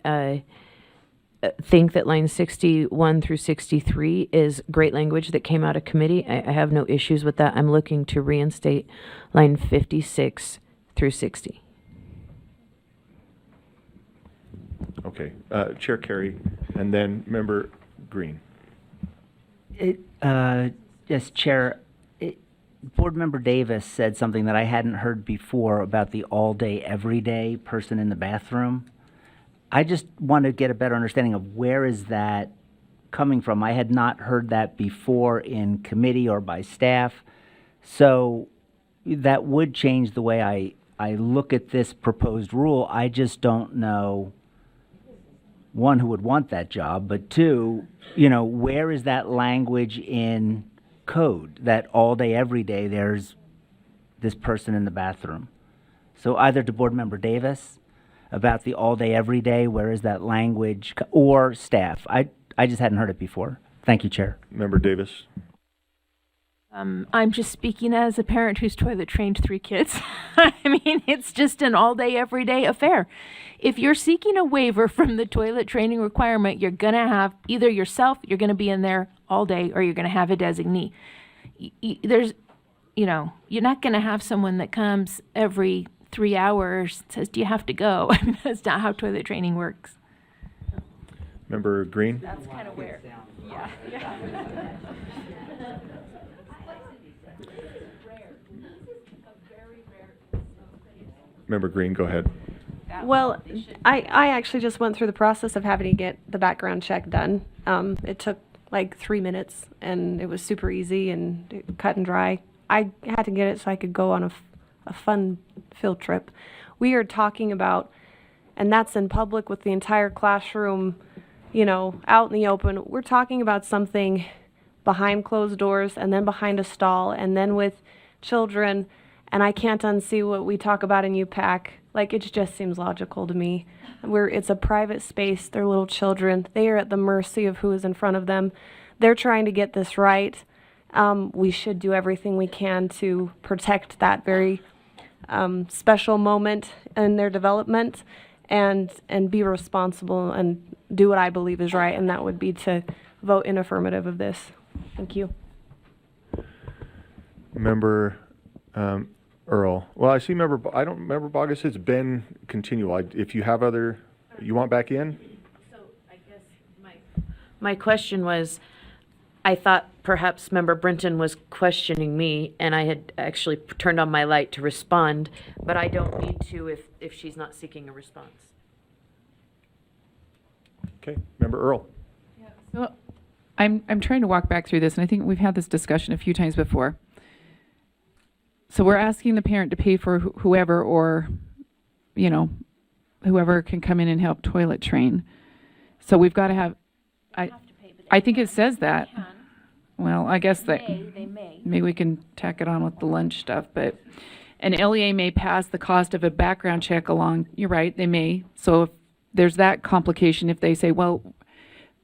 think that line 61 through 63 is great language that came out of committee. I have no issues with that. I'm looking to reinstate line 56 through 60. Okay, Chair Carey, and then Member Green. Yes, Chair. Board Member Davis said something that I hadn't heard before about the all-day, everyday person in the bathroom. I just want to get a better understanding of where is that coming from. I had not heard that before in committee or by staff. So that would change the way I look at this proposed rule. I just don't know, one, who would want that job, but two, where is that language in code that all day, every day, there's this person in the bathroom? So either to Board Member Davis about the all day, every day, where is that language, or staff? I just hadn't heard it before. Thank you, Chair. Member Davis. I'm just speaking as a parent who's toilet trained 3 kids. I mean, it's just an all day, everyday affair. If you're seeking a waiver from the toilet training requirement, you're going to have either yourself, you're going to be in there all day, or you're going to have a designee. There's, you're not going to have someone that comes every 3 hours, says, do you have to go? I mean, that's not how toilet training works. Member Green. That's kind of weird. Yeah. Member Green, go ahead. Well, I actually just went through the process of having to get the background check done. It took like 3 minutes and it was super easy and cut and dry. I had to get it so I could go on a fun field trip. We are talking about, and that's in public with the entire classroom, you know, out in the open. We're talking about something behind closed doors and then behind a stall and then with children. And I can't unsee what we talk about in UPAC. Like, it just seems logical to me. It's a private space. They're little children. They are at the mercy of who is in front of them. They're trying to get this right. We should do everything we can to protect that very special moment in their development and be responsible and do what I believe is right, and that would be to vote in affirmative of this. Thank you. Member Earl. Well, I see I don't remember Bogus. It's been continual. If you have other, you want back in? So I guess my question was, I thought perhaps Member Brinton was questioning me, and I had actually turned on my light to respond, but I don't need to if she's not seeking a response. Okay, Member Earl. So I'm trying to walk back through this, and I think we've had this discussion a few times before. So we're asking the parent to pay for whoever, or, you know, whoever can come in and help toilet train. So we've got to have, I think it says that. Well, I guess that maybe we can tack it on with the lunch stuff, but an LEA may pass the cost of a background check along. You're right, they may. So if there's that complication, if they say, well,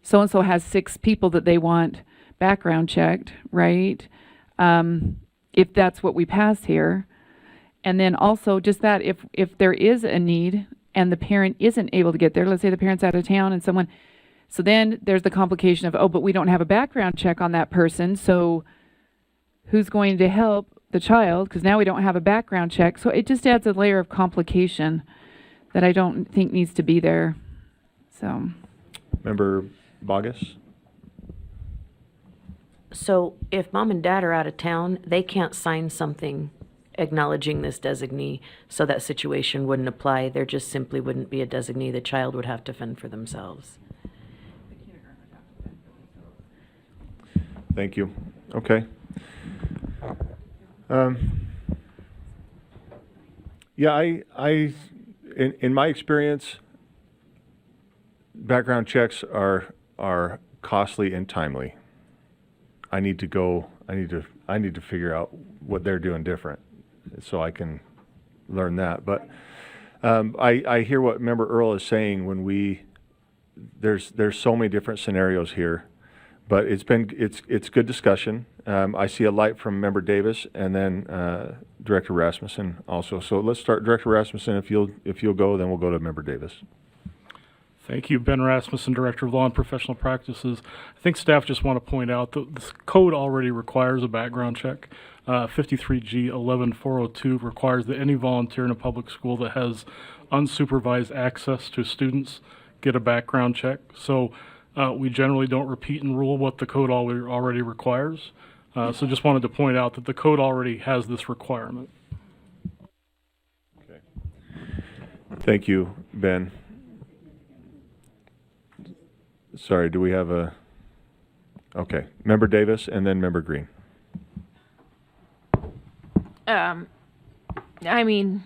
so-and-so has 6 people that they want background checked, right? If that's what we pass here. And then also just that if there is a need and the parent isn't able to get there, let's say the parent's out of town and someone, so then there's the complication of, oh, but we don't have a background check on that person, so who's going to help the child? Because now we don't have a background check. So it just adds a layer of complication that I don't think needs to be there. So. Member Bogus. So if mom and dad are out of town, they can't sign something acknowledging this designee, so that situation wouldn't apply. There just simply wouldn't be a designee. The child would have to fend for themselves. Thank you. Okay. Yeah, in my experience, background checks are costly and timely. I need to figure out what they're doing different so I can learn that. But I hear what Member Earl is saying when there's so many different scenarios here, but it's good discussion. I see a light from Member Davis and then Director Rasmussen also. So let's start, Director Rasmussen. If you'll go, then we'll go to Member Davis. Thank you, Ben Rasmussen, Director of Law and Professional Practices. I think staff just want to point out that this code already requires a background check. 53G 11402 requires that any volunteer in a public school that has unsupervised access to students get a background check. So we generally don't repeat and rule what the code already requires. So just wanted to point out that the code already has this requirement. Okay. Thank you, Ben. Sorry, do we have a... Okay, Member Davis and then Member Green. I mean,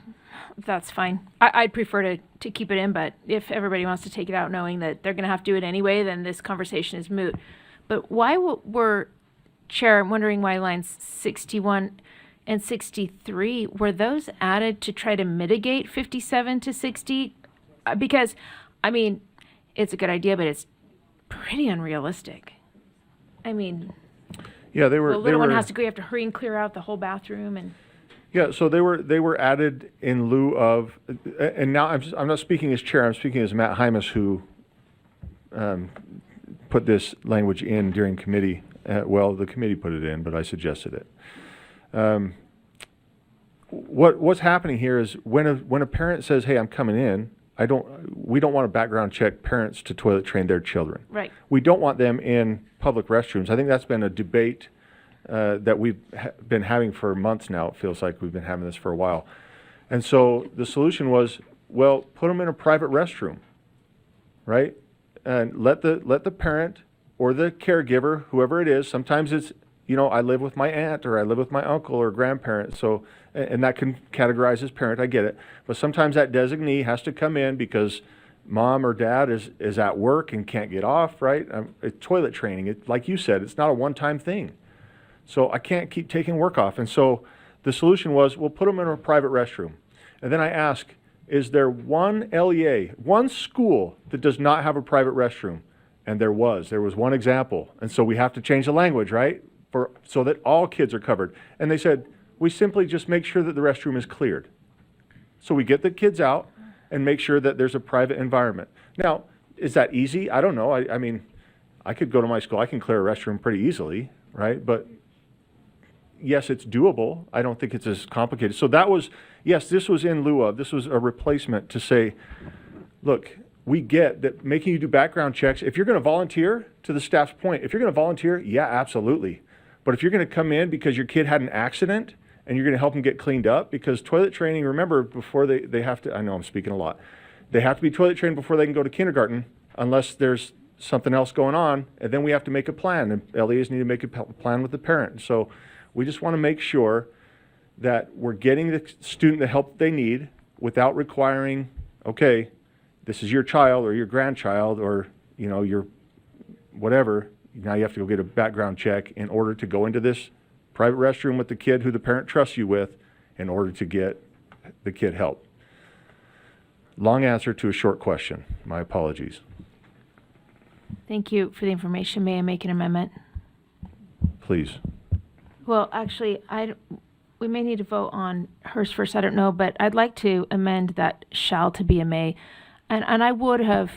that's fine. I'd prefer to keep it in, but if everybody wants to take it out knowing that they're going to have to do it anyway, then this conversation is moot. But why were, Chair, I'm wondering why lines 61 and 63, were those added to try to mitigate 57 to 60? Because, I mean, it's a good idea, but it's pretty unrealistic. I mean, yeah, the little one has to go. You have to hurry and clear out the whole bathroom, and yeah. So they were added in lieu of, and now I'm not speaking as chair. I'm speaking as Matt Hymas, who put this language in during committee. Well, the committee put it in, but I suggested it. What's happening here is when a parent says, "Hey, I'm coming in," we don't want to background check parents to toilet train their children. right. We don't want them in public restrooms. I think that's been a debate that we've been having for months now. It feels like we've been having this for a while. And so the solution was, well, put them in a private restroom, right? And let the parent or the caregiver, whoever it is, sometimes it's you know, I live with my aunt or I live with my uncle or grandparent. So, and that can categorize as parent, I get it. But sometimes that designee has to come in because mom or dad is at work and can't get off, right? Toilet training, like you said, it's not a one-time thing. So I can't keep taking work off. And so the solution was, we'll put them in a private restroom. And then I ask, is there one LEA, one school that does not have a private restroom? And there was one example. And so we have to change the language, right? So that all kids are covered. And they said, we simply just make sure that the restroom is cleared. So we get the kids out and make sure that there's a private environment. Now, is that easy? I don't know. I mean, I could go to my school, I can clear a restroom pretty easily, right? But yes, it's doable. I don't think it's as complicated. So that was, yes, this was in lieu of, this was a replacement to say, look, we get that making you do background checks, if you're going to volunteer, to the staff's point, if you're going to volunteer, yeah, absolutely. But if you're going to come in because your kid had an accident and you're going to help them get cleaned up, because toilet training, remember, before they have to, I know I'm speaking a lot, they have to be toilet trained before they can go to kindergarten unless there's something else going on, and then we have to make a plan, and LEAs need to make a plan with the parent. So we just want to make sure that we're getting the student the help they need without requiring, okay, this is your child or your grandchild or, you know, your whatever. Now you have to go get a background check in order to go into this private restroom with the kid who the parent trusts you with in order to get the kid help. Long answer to a short question. My apologies. Thank you for the information. May I make an amendment? Please. Well, actually, we may need to vote on hers first. I don't know, but I'd like to amend that shall to be a may. And I would have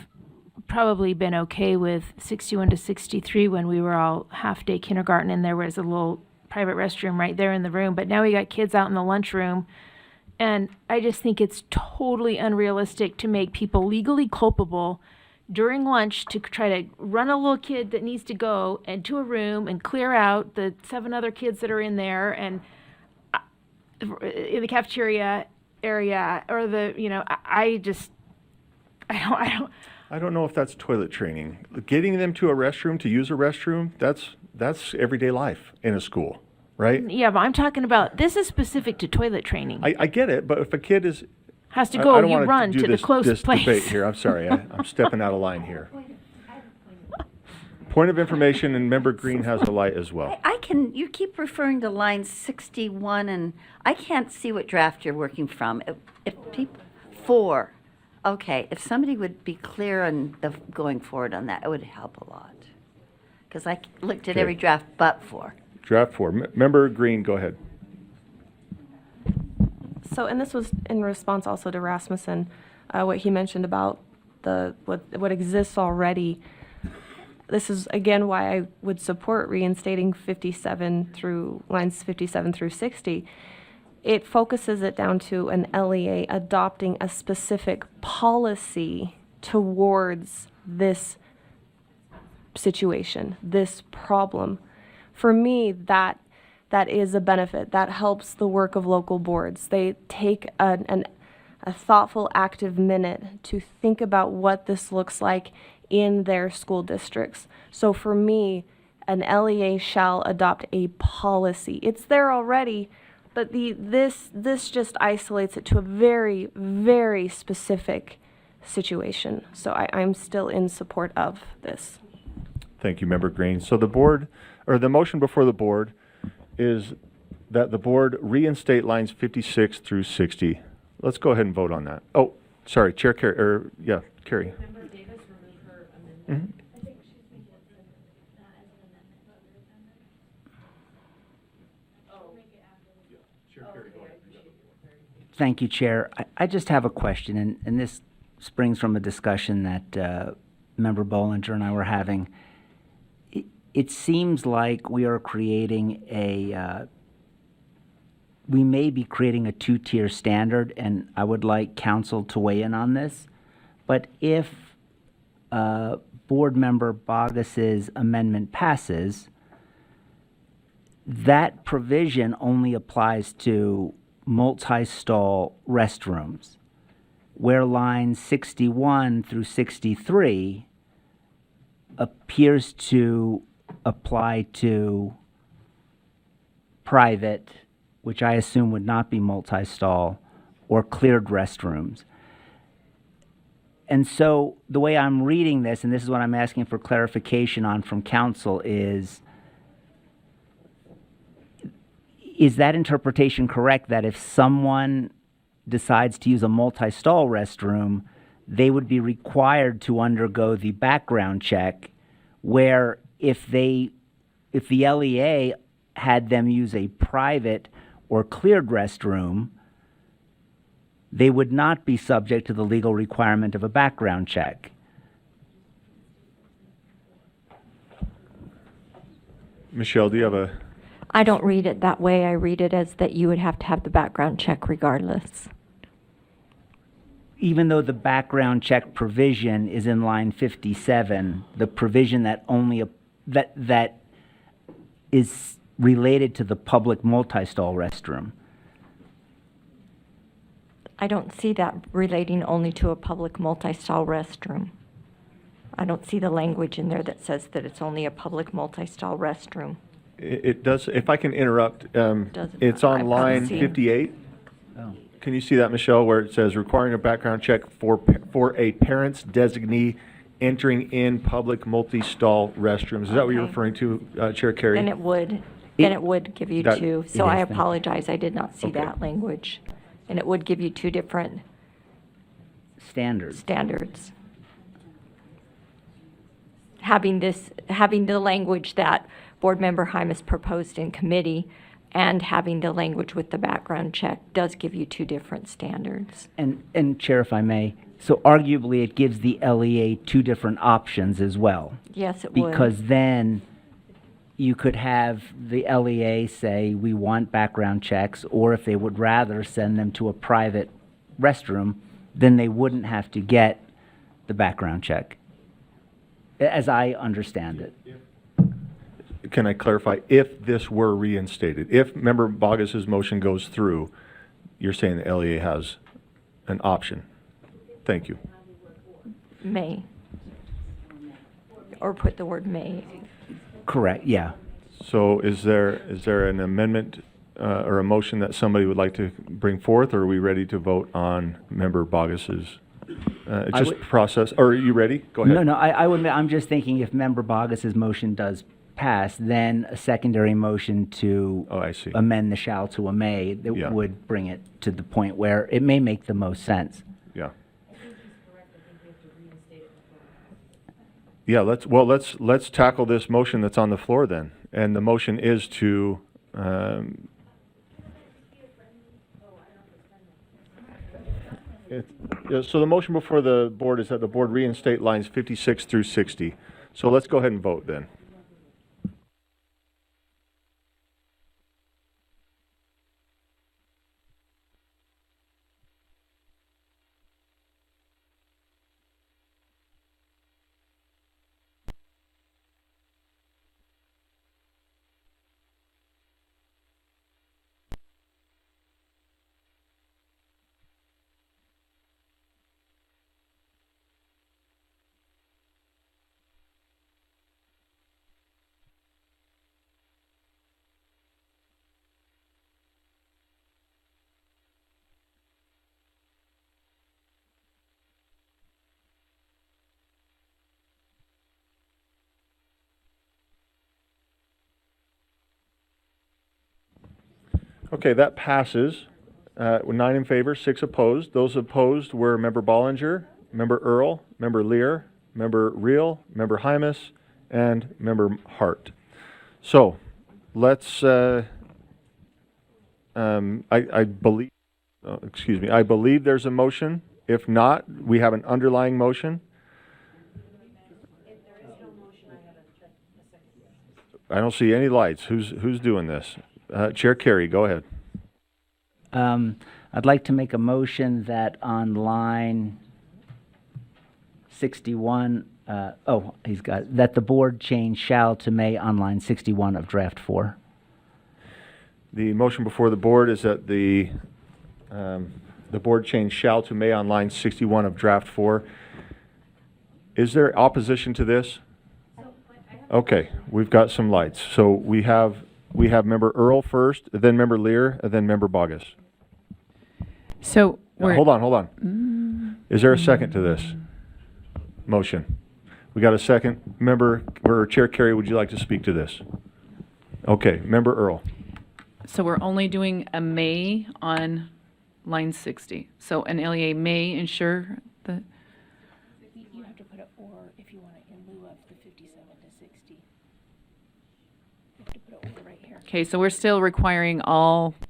probably been okay with 61 to 63 when we were all half-day kindergarten and there was a little private restroom right there in the room. But now we got kids out in the lunchroom. And I just think it's totally unrealistic to make people legally culpable during lunch to try to run a little kid that needs to go into a room and clear out the 7 other kids that are in there and in the cafeteria area or the, you know, I don't know if that's toilet training. Getting them to a restroom, to use a restroom, that's everyday life in a school, right? Yeah, but I'm talking about, this is specific to toilet training. I get it, but if a kid has to go, I don't you wanna run do to this, the close this place. debate here. I'm sorry, I'm stepping out of line here. Point of information, and Member Green has a light as well. You keep referring to line 61, and I can't see what draft you're working from. If people, 4, okay, if somebody would be clear on going forward on that, it would help a lot. Because I looked at Okay. every draft but 4. Draft 4. Member Green, go ahead. So, and this was in response also to Rasmussen, what he mentioned about what exists already. This is again why I would support reinstating 57 through lines 57 through 60. It focuses it down to an LEA adopting a specific policy towards this situation, this problem. For me, that is a benefit. That helps the work of local boards. They take a thoughtful, active minute to think about what this looks like in their school districts. So for me, an LEA shall adopt a policy. It's there already, but this just isolates it to a very, very specific situation. So I'm still in support of this. Thank you, Member Green. So the board, or the motion before the board is that the board reinstate lines 56 through 60. Let's go ahead and vote on that. Oh, sorry, Chair Carey, Carey. Member Davis removed her amendment. Mhm. I think she's making it as an amendment. Thank you, Chair. I just have a question, and this springs from a discussion that Member Bollinger and I were having. It seems like we are creating we may be creating a 2-tier standard, and I would like council to weigh in on this. But if Board Member Bogus's amendment passes, that provision only applies to multi-stall restrooms, where lines 61 through 63 appears to apply to private, which I assume would not be multi-stall, or cleared restrooms. And so the way I'm reading this, and this is what I'm asking for clarification on from council, is that interpretation correct, that if someone decides to use a multi-stall restroom, they would be required to undergo the background check, where if the LEA had them use a private or cleared restroom, they would not be subject to the legal requirement of a background check? Michelle, do you have a? I don't read it that way. I read it as that you would have to have the background check regardless. Even though the background check provision is in line 57, the provision that only that is related to the public multi-stall restroom. I don't see that relating only to a public multi-stall restroom. I don't see the language in there that says that it's only a public multi-stall restroom. It does, if I can interrupt, Doesn't- it's on I've line not seen- 58. Oh. Can you see that, Michelle, where it says requiring a background check for a parent's designee entering in public multi-stall restrooms? Is that what you're Okay. referring to, Chair Carey? Then it would give you That- two. It So I is, thank you. apologize, I did not see Okay. that language. And it would give you two different Standards. standards. Having the language that Board Member Hymas proposed in committee and having the language with the background check does give you two different standards. And Chair, if I may, so arguably it gives the LEA two different options as well. Yes, it would. Because then you could have the LEA say, we want background checks, or if they would rather send them to a private restroom, then they wouldn't have to get the background check, as I understand it. Can I clarify, if this were reinstated, if Member Bogus's motion goes through, you're saying the LEA has an option? Thank you. May. Or put the word may. Correct, yeah. So is there an amendment or a motion that somebody would like to bring forth, or are we ready to vote on Member Bogus's just would- process? Or are you ready? Go ahead. No, I'm just thinking if Member Bogus's motion does pass, then a secondary motion to Oh, I see. amend the shall to a may, that Yeah. would bring it to the point where it may make the most sense. Yeah. Yeah, let's tackle this motion that's on the floor then. And the motion is to, so the motion before the board is that the board reinstate lines 56 through 60. So let's go ahead and vote then. Okay, that passes. 9 in favor, 6 opposed. Those opposed were Member Bollinger, Member Earl, Member Lear, Member Reel, Member Hymas, and Member Hart. So, let's, I believe, I believe there's a motion. If not, we have an underlying motion. I don't see any lights. Who's doing this? Chair Carey, go ahead. I'd like to make a motion that on line 61, that the board change shall to may on line 61 of draft 4. The motion before the board is that the board change shall to may on line 61 of draft 4. Is there opposition to this? Okay, we've got some lights. So we have We have member Earl first, then member Lear, and then member Bogus. So Hold on. Is there a second to this motion? We got a second. Member, or Chair Carey, would you like to speak to this? Okay, member Earl. So we're only doing a may on line 60. So an LEA may ensure that. You have to put it or if you want it in lieu of the 57 to 60. You have to put it or right here. Okay, so we're still requiring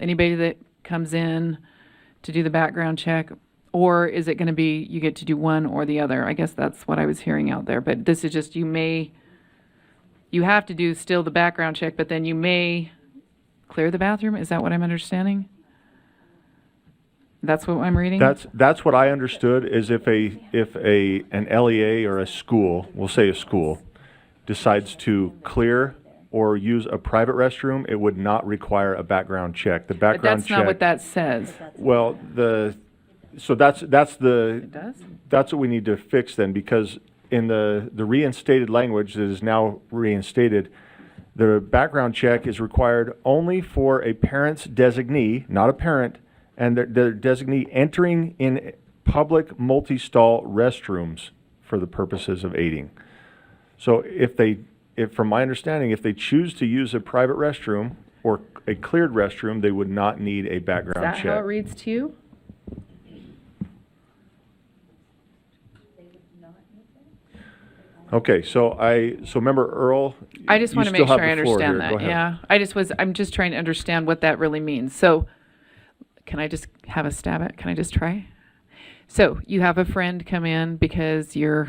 anybody that comes in to do the background check, or is it going to be you get to do one or the other? I guess that's what I was hearing out there. But this is just you have to do still the background check, but then you may clear the bathroom. Is that what I'm understanding? That's what I'm reading? That's what I understood, is if an LEA or a school, we'll say a school, decides to clear or use a private restroom, it would not require a background check. The But background that's check. not what that says. Well, so that's It does? that's what we need to fix then, because in the reinstated language that is now reinstated, the background check is required only for a parent's designee, not a parent, and their designee entering in public multi-stall restrooms for the purposes of aiding. So if from my understanding, if they choose to use a private restroom or a cleared restroom, they would not need a Is background that how it check. reads to you? Okay, so member Earl, I just you want to still make have sure I the floor understand here. Go that. ahead. Yeah. I'm just trying to understand what that really means. So can I just have a stab at it? Can I just try? So you have a friend come in because you're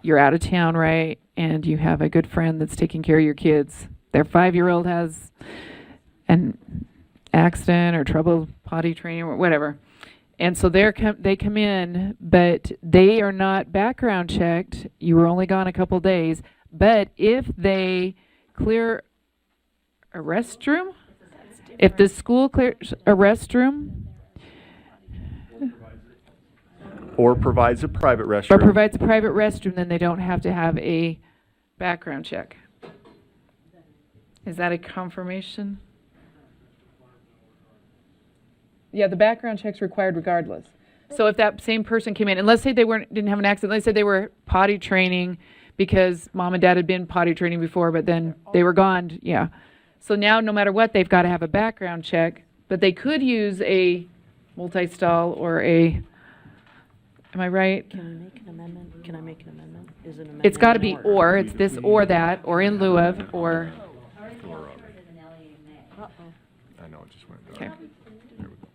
out of town, right? And you have a good friend that's taking care of your kids. Their 5-year-old has an accident or trouble potty training or whatever. And so they come in, but they are not background checked. You were only gone a couple days. But if they clear a restroom, if the school clears a restroom Or provides a private or restroom. provides a private restroom, then they don't have to have a background check. Is that a confirmation? Yeah, the background check's required regardless. So if that same person came in, and let's say they didn't have an accident, let's say they were potty training because mom and dad had been potty training before, but then they were gone, yeah. So now, no matter what, they've got to have a background check, but they could use a multi-stall or a, am I right? Can I make an amendment? Can I make an amendment? Is an amendment? It's got to be or, it's this or that, or in lieu of, or, I know, it just went dark. okay. There we go.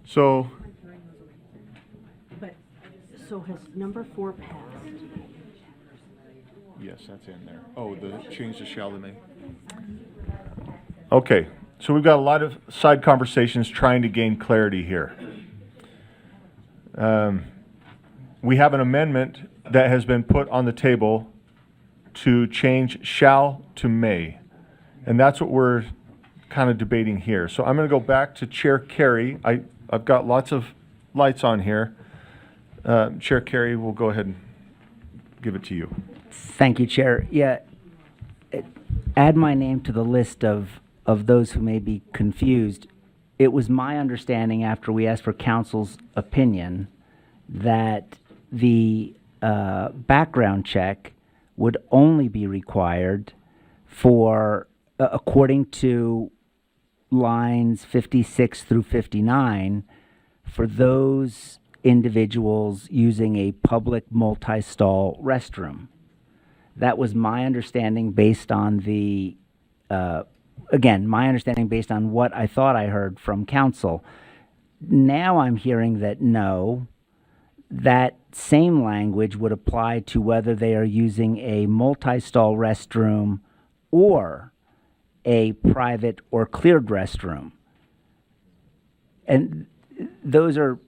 So, So has number 4 passed? yes, that's in there. Oh, the change to shall and may. Okay, so we've got a lot of side conversations trying to gain clarity here. We have an amendment that has been put on the table to change shall to may. And that's what we're kind of debating here. So I'm going to go back to Chair Carey. I've got lots of lights on here. Chair Carey, we'll go ahead and give it to you. Thank you, Chair. Yeah, add my name to the list of those who may be confused. It was my understanding after we asked for council's opinion that the background check would only be required for, according to lines 56 through 59, for those individuals using a public multi-stall restroom. That was my understanding based on the, again, my understanding based on what I thought I heard from council. Now I'm hearing that no, that same language would apply to whether they are using a multi-stall restroom or a private or cleared restroom. And those are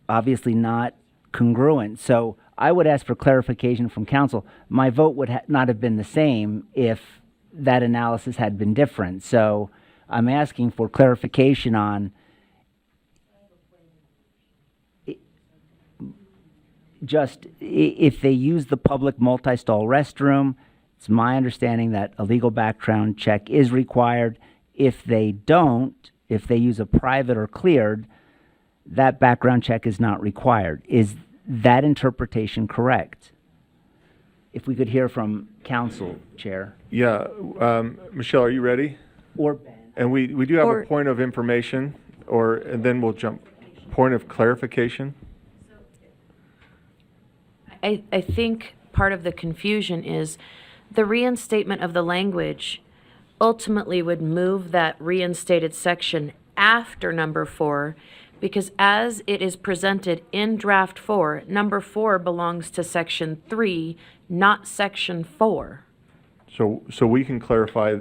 obviously not congruent. So I would ask for clarification from council. My vote would not have been the same if that analysis had been different. So I'm asking for clarification on just if they use the public multi-stall restroom, It's my understanding that a legal background check is required. If they don't, if they use a private or cleared, that background check is not required. Is that interpretation correct? If we could hear from council, Chair. Yeah, Michelle, are you ready? Or Ben. And we do have Or- a point of information, and then we'll jump, point of clarification. I think part of the confusion is the reinstatement of the language ultimately would move that reinstated section after number 4, because as it is presented in draft 4, number 4 belongs to section 3, not section 4. So we can clarify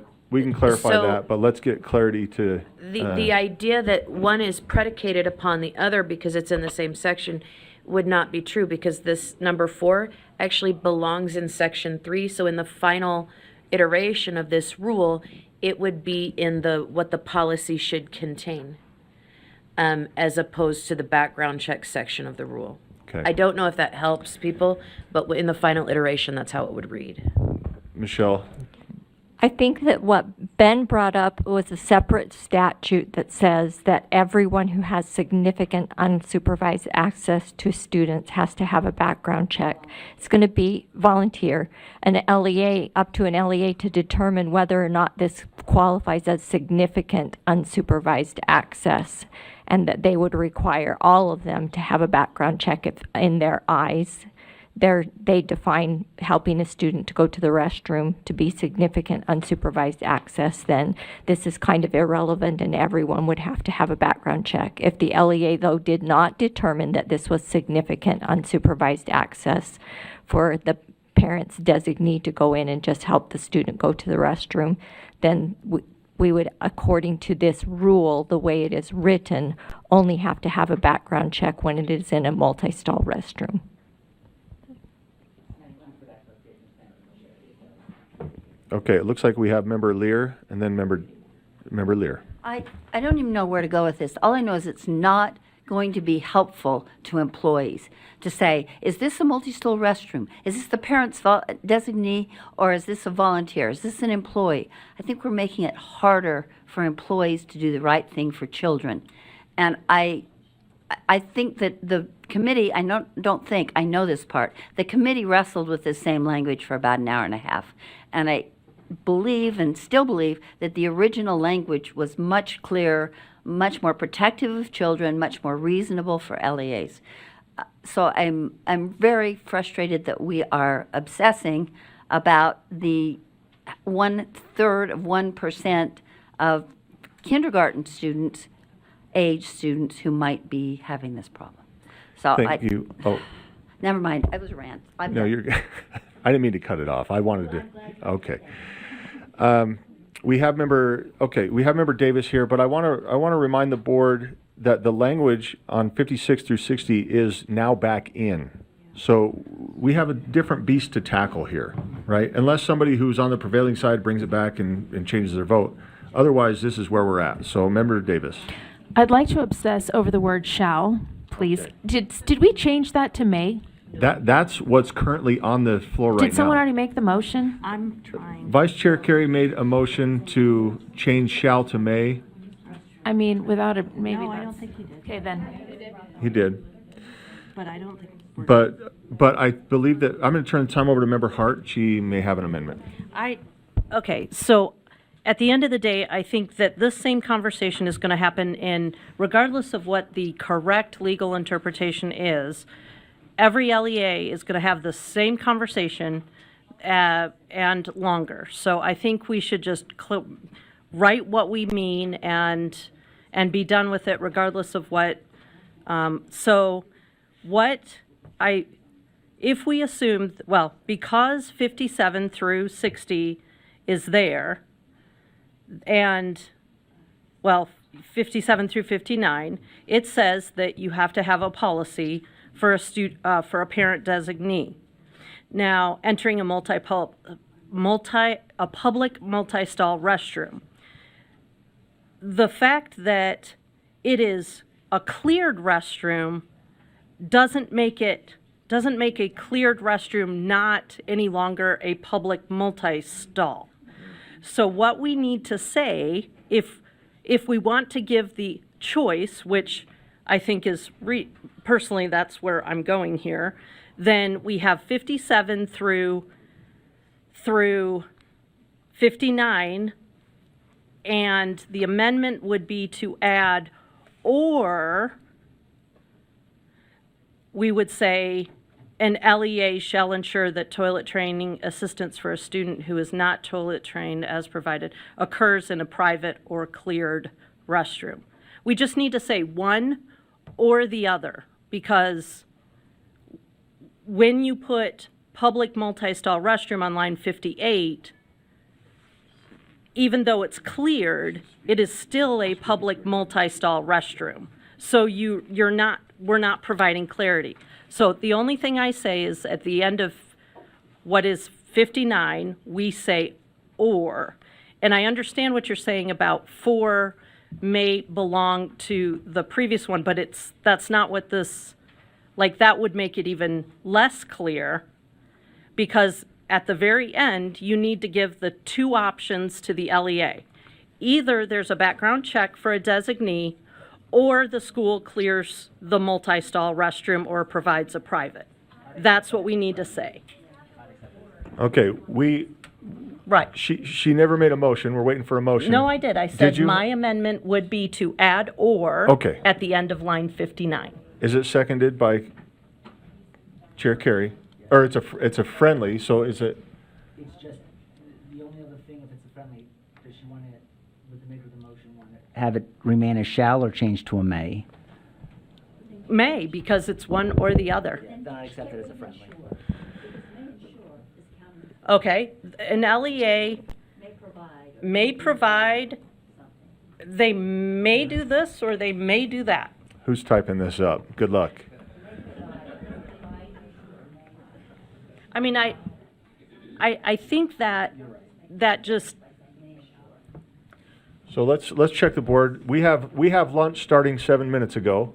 So- that, but let's get clarity to. The idea that one is predicated upon the other because it's in the same section would not be true, because this number 4 actually belongs in section 3. So in the final iteration of this rule, it would be in what the policy should contain, as opposed to the background check section of the rule. Okay. I don't know if that helps people, but in the final iteration, that's how it would read. Michelle, I think that what Ben brought up was a separate statute that says that everyone who has significant unsupervised access to students has to have a background check. It's going to be volunteer, an LEA, up to an LEA to determine whether or not this qualifies as significant unsupervised access, and that they would require all of them to have a background check if, in their eyes. They define helping a student to go to the restroom to be significant unsupervised access, then this is kind of irrelevant and everyone would have to have a background check. If the LEA, though, did not determine that this was significant unsupervised access for the parent's designee to go in and just help the student go to the restroom, then we would, according to this rule, the way it is written, only have to have a background check when it is in a multi-stall restroom. okay, it looks like we have member Lear and then member Lear. I don't even know where to go with this. All I know is it's not going to be helpful to employees to say, is this a multi-stool restroom? Is this the parent's designee, or is this a volunteer? Is this an employee? I think we're making it harder for employees to do the right thing for children. And I think that the committee, I know this part, the committee wrestled with this same language for about an hour and a half. And I believe and still believe that the original language was much clearer, much more protective of children, much more reasonable for LEAs. So I'm very frustrated that we are obsessing about the 1/3 of 1% of kindergarten students, age students who might be having this problem. So Thank you. Oh, never mind. I was a rant. I'm no, done. you're, I didn't mean to cut it off. I wanted to, okay. We have member Davis here, but I want to remind the board that the language on 56 through 60 is now back in. So we have a different beast to tackle here, right? Unless somebody who's on the prevailing side brings it back and changes their vote. Otherwise, this is where we're at. So member Davis. I'd like to obsess over the word shall, please. Did we change that to may? That's what's currently on the floor right now. Did someone already make the motion? I'm trying. Vice Chair Carey made a motion to change shall to may. I mean, without a, maybe No, I that's- don't think he did. Okay, then. He did. But I don't think. But I believe that, I'm going to turn the time over to Member Hart. She may have an amendment. Okay, so at the end of the day, I think that this same conversation is going to happen regardless of what the correct legal interpretation is, every LEA is going to have the same conversation and longer. So I think we should just write what we mean and be done with it regardless of what. If we assume, because 57 through 60 is there, and, 57 through 59, it says that you have to have a policy for a parent designee. Now, entering a public multi-stall restroom. The fact that it is a cleared restroom doesn't make it doesn't make a cleared restroom not any longer a public multi-stall. So what we need to say, if we want to give the choice, which I think is, personally, that's where I'm going here, then we have 57 through 59, and the amendment would be to add, or we would say, an LEA shall ensure that toilet training assistance for a student who is not toilet trained as provided occurs in a private or cleared restroom. We just need to say one or the other, because when you put public multi-stall restroom on line 58, even though it's cleared, it is still a public multi-stall restroom. So we're not providing clarity. So the only thing I say is at the end of what is 59, we say or. And I understand what you're saying about for may belong to the previous one, but that's not what this, like, that would make it even less clear, because at the very end, you need to give the two options to the LEA. Either there's a background check for a designee, or the school clears the multi-stall restroom or provides a private. That's what we need to say. Okay, Right. she never made a motion. We're waiting for a motion. No, I did. I said you? my amendment would be to add or Okay. at the end of line 59. Is it seconded by Chair Carey? Or it's a friendly, so is it? It's just, the only other thing, if it's a friendly, does she want it, with the maker of the motion, want it? Have it remain a shall or change to a may? May, because it's one or the other. Then I accept it as a friendly. Okay, an LEA may provide, they may do this or they may do that. Who's typing this up? Good luck. I mean, I think that just, So let's check the board. We have lunch starting 7 minutes ago.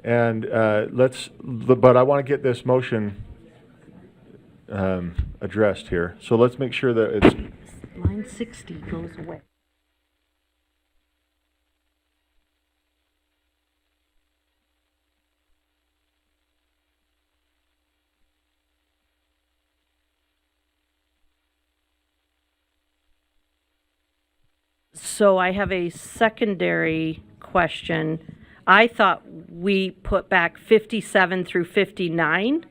And but I want to get this motion addressed here. So let's make sure that it's, line 60 goes away. So I have a secondary question. I thought we put back 57 through 59.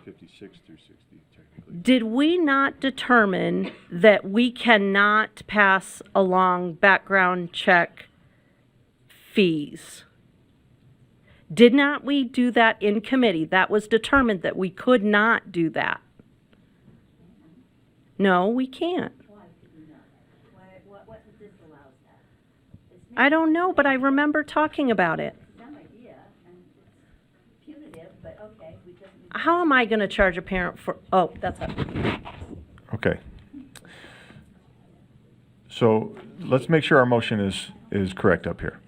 56 through 60, technically. Did we not determine that we cannot pass along background check fees? Did not we do that in committee? That was determined that we could not do that. No, we can't. I don't know, but I remember talking about it. How am I going to charge a parent for, oh, that's it. Okay. So let's make sure our motion is correct up here.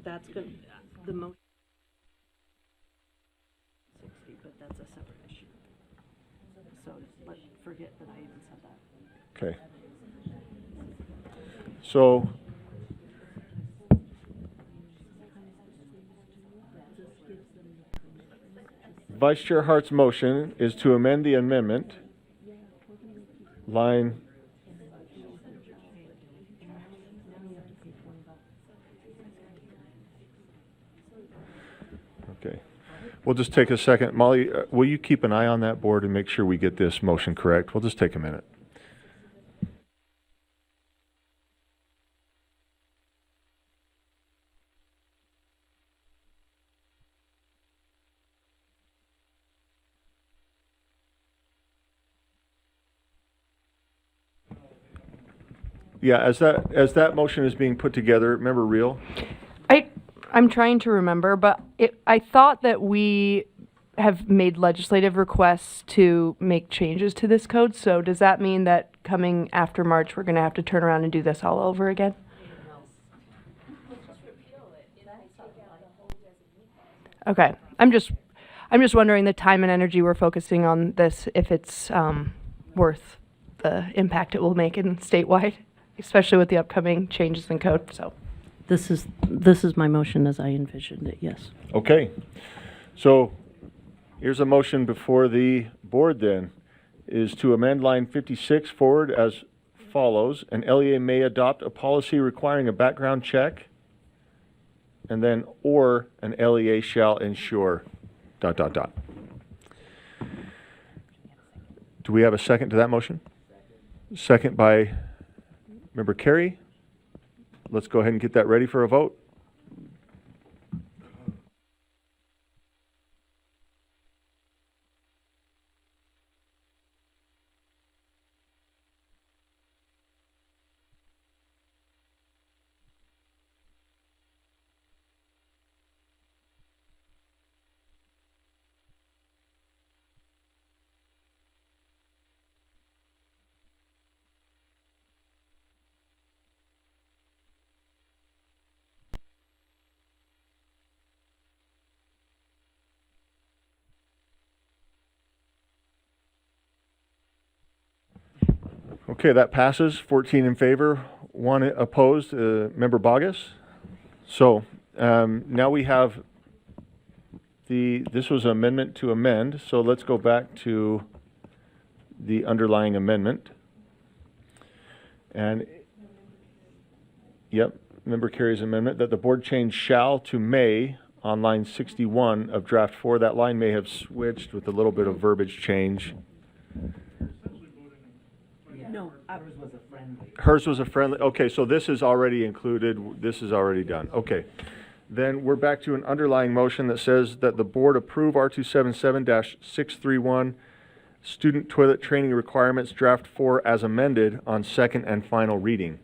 That's good, the motion. 60, but that's a separate issue. So let's forget that I even said that. Okay. So Vice Chair Hart's motion is to amend the amendment, line, okay. We'll just take a second. Molly, will you keep an eye on that board and make sure we get this motion correct? We'll just take a minute. Yeah, as that motion is being put together, remember Reel? I'm trying to remember, but I thought that we have made legislative requests to make changes to this code. So does that mean that coming after March, we're going to have to turn around and do this all over again? Okay. I'm just wondering the time and energy we're focusing on this, if it's worth the impact it will make in statewide, especially with the upcoming changes in code. So This is my motion as I envisioned it, yes. Okay, so here's a motion before the board then, is to amend line 56 forward as follows. An LEA may adopt a policy requiring a background check, and then, or an LEA shall ensure, ... Do we have a second to that motion? Second by Member Carey. Let's go ahead and get that ready for a vote. Okay, that passes. 14 in favor, 1 opposed. Member Bogus. So now we have this was an amendment to amend. So let's go back to the underlying amendment. And yep, Member Carey's amendment that the board change shall to may on line 61 of draft 4. That line may have switched with a little bit of verbiage change. No, ours was a friendly. Hers was a friendly, okay, so this is already included, this is already done, okay. Then we're back to an underlying motion that says that the board approve R277-631 student toilet training requirements draft 4 as amended on second and final reading.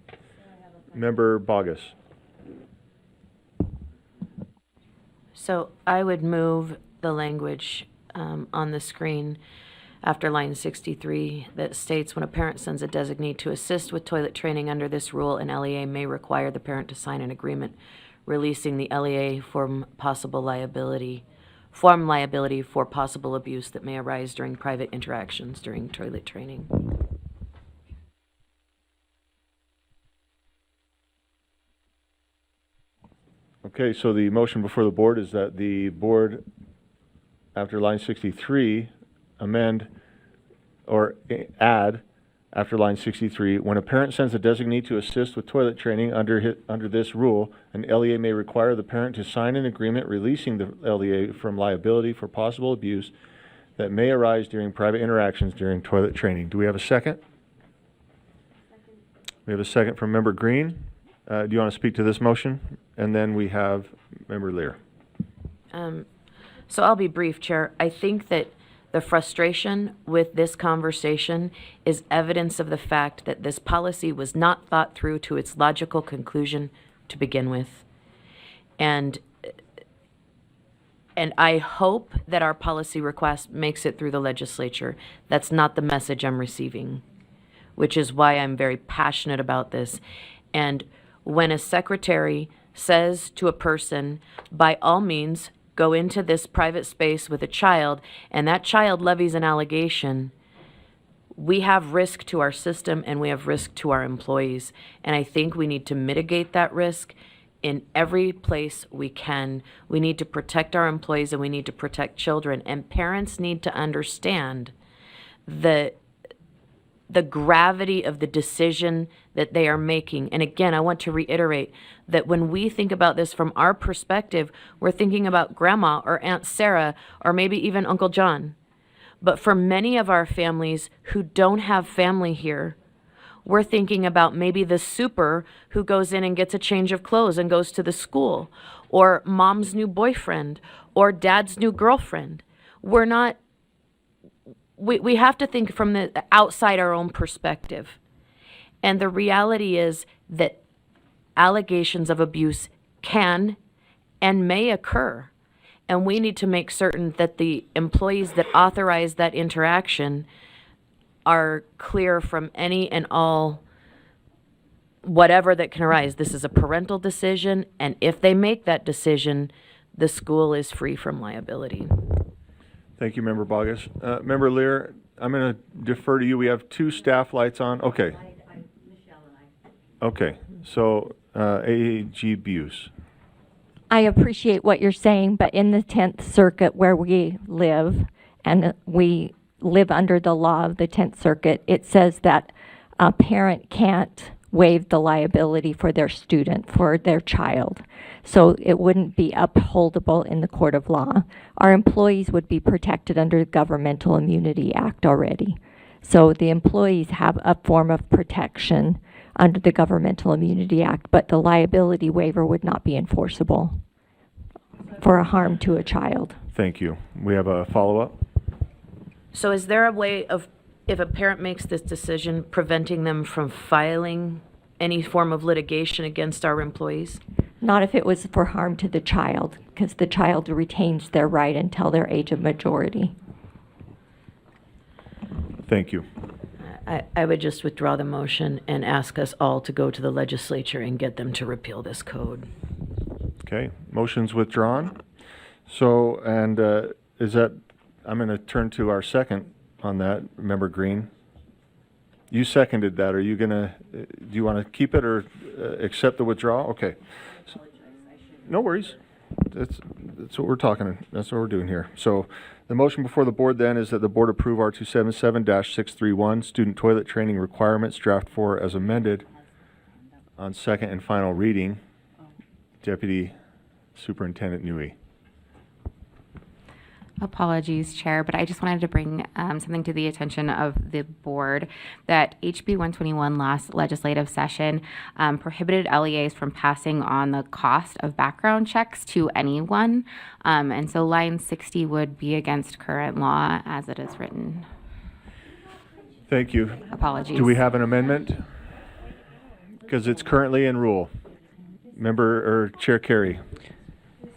Member Bogus. So I would move the language on the screen after line 63 that states when a parent sends a designee to assist with toilet training under this rule, an LEA may require the parent to sign an agreement releasing the LEA from liability for possible abuse that may arise during private interactions during toilet training. Okay, so the motion before the board is that the board, after line 63, amend or add after line 63, when a parent sends a designee to assist with toilet training under this rule, an LEA may require the parent to sign an agreement releasing the LEA from liability for possible abuse that may arise during private interactions during toilet training. Do we have a second? We have a second from Member Green. Do you want to speak to this motion? And then we have Member Lear. So I'll be brief, Chair. I think that the frustration with this conversation is evidence of the fact that this policy was not thought through to its logical conclusion to begin with. And I hope that our policy request makes it through the legislature. That's not the message I'm receiving, which is why I'm very passionate about this. And when a secretary says to a person, by all means, go into this private space with a child, and that child levies an allegation, we have risk to our system and we have risk to our employees. And I think we need to mitigate that risk in every place we can. We need to protect our employees and we need to protect children. And parents need to understand the gravity of the decision that they are making. And again, I want to reiterate that when we think about this from our perspective, we're thinking about grandma or Aunt Sarah or maybe even Uncle John. But for many of our families who don't have family here, we're thinking about maybe the super who goes in and gets a change of clothes and goes to the school, or mom's new boyfriend, or dad's new girlfriend. We have to think from the outside our own perspective. And the reality is that allegations of abuse can and may occur. And we need to make certain that the employees that authorize that interaction are clear from any and all whatever that can arise. This is a parental decision, and if they make that decision, the school is free from liability. Thank you, Member Bogus. Member Lear, I'm going to defer to you. We have 2 staff lights on. Okay. Okay, so AG Buse. I appreciate what you're saying, but in the 10th Circuit where we live, and we live under the law of the 10th Circuit, it says that a parent can't waive the liability for their student, for their child. So it wouldn't be upholdable in the court of law. Our employees would be protected under the Governmental Immunity Act already. So the employees have a form of protection under the Governmental Immunity Act, but the liability waiver would not be enforceable for a harm to a child. Thank you. We have a follow-up? So is there a way of, if a parent makes this decision, preventing them from filing any form of litigation against our employees? Not if it was for harm to the child, because the child retains their right until their age of majority. Thank you. I would just withdraw the motion and ask us all to go to the legislature and get them to repeal this code. Okay, motion's withdrawn. So, and is that, I'm going to turn to our second on that, Member Green. You seconded that. Are you going to, do you want to keep it or accept the withdrawal? Okay. No worries. That's what we're talking, that's what we're doing here. So the motion before the board then is that the board approve R277-631, student toilet training requirements, draft 4 as amended on second and final reading. Deputy Superintendent Newey. Apologies, Chair, but I just wanted to bring something to the attention of the board that HB 121 last legislative session prohibited LEAs from passing on the cost of background checks to anyone. And so line 60 would be against current law as it is written. Thank you. Apologies. Do we have an amendment? Because it's currently in rule. Member or Chair Carey.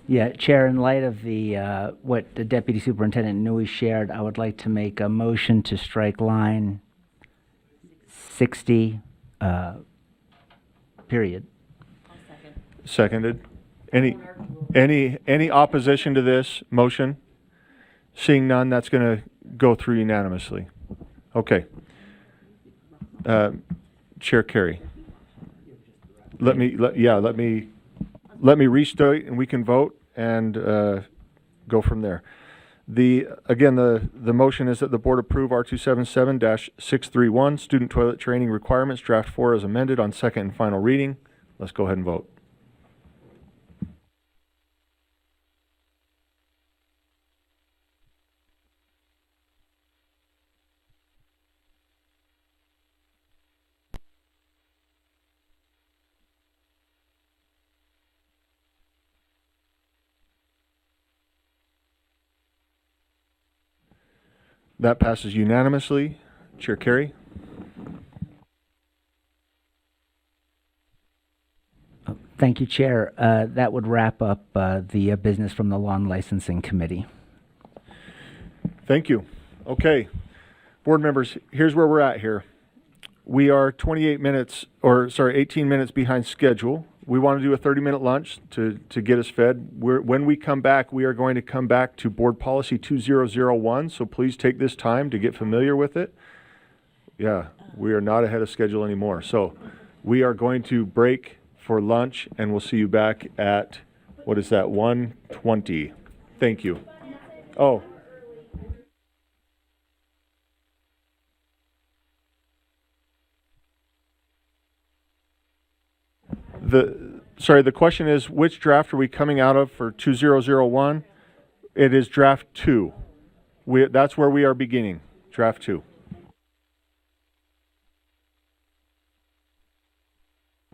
Yeah, Chair, in light of the what the Deputy Superintendent Newey shared, I would like to make a motion to strike line 60, period. Seconded. Any opposition to this motion? Seeing none, that's going to go through unanimously. Okay. Chair Carey. Let me restate and we can vote and go from there. Again, the motion is that the board approve R277-631 student toilet training requirements, draft 4 as amended on second and final reading. Let's go ahead and vote. That passes unanimously. Chair Carey. Thank you, Chair. That would wrap up the business from the Law and Licensing Committee. Thank you. Okay. Board members, here's where we're at here. We are 18 minutes behind schedule. We want to do a 30-minute lunch to get us fed. When we come back, we are going to come back to Board Policy 2001, so please take this time to get familiar with it. Yeah, we are not ahead of schedule anymore. So we are going to break for lunch, and we'll see you back at, what is that, 1:20. Thank you. Oh. The question is, which draft are we coming out of for 2001? It is draft 2. That's where we are beginning, draft 2.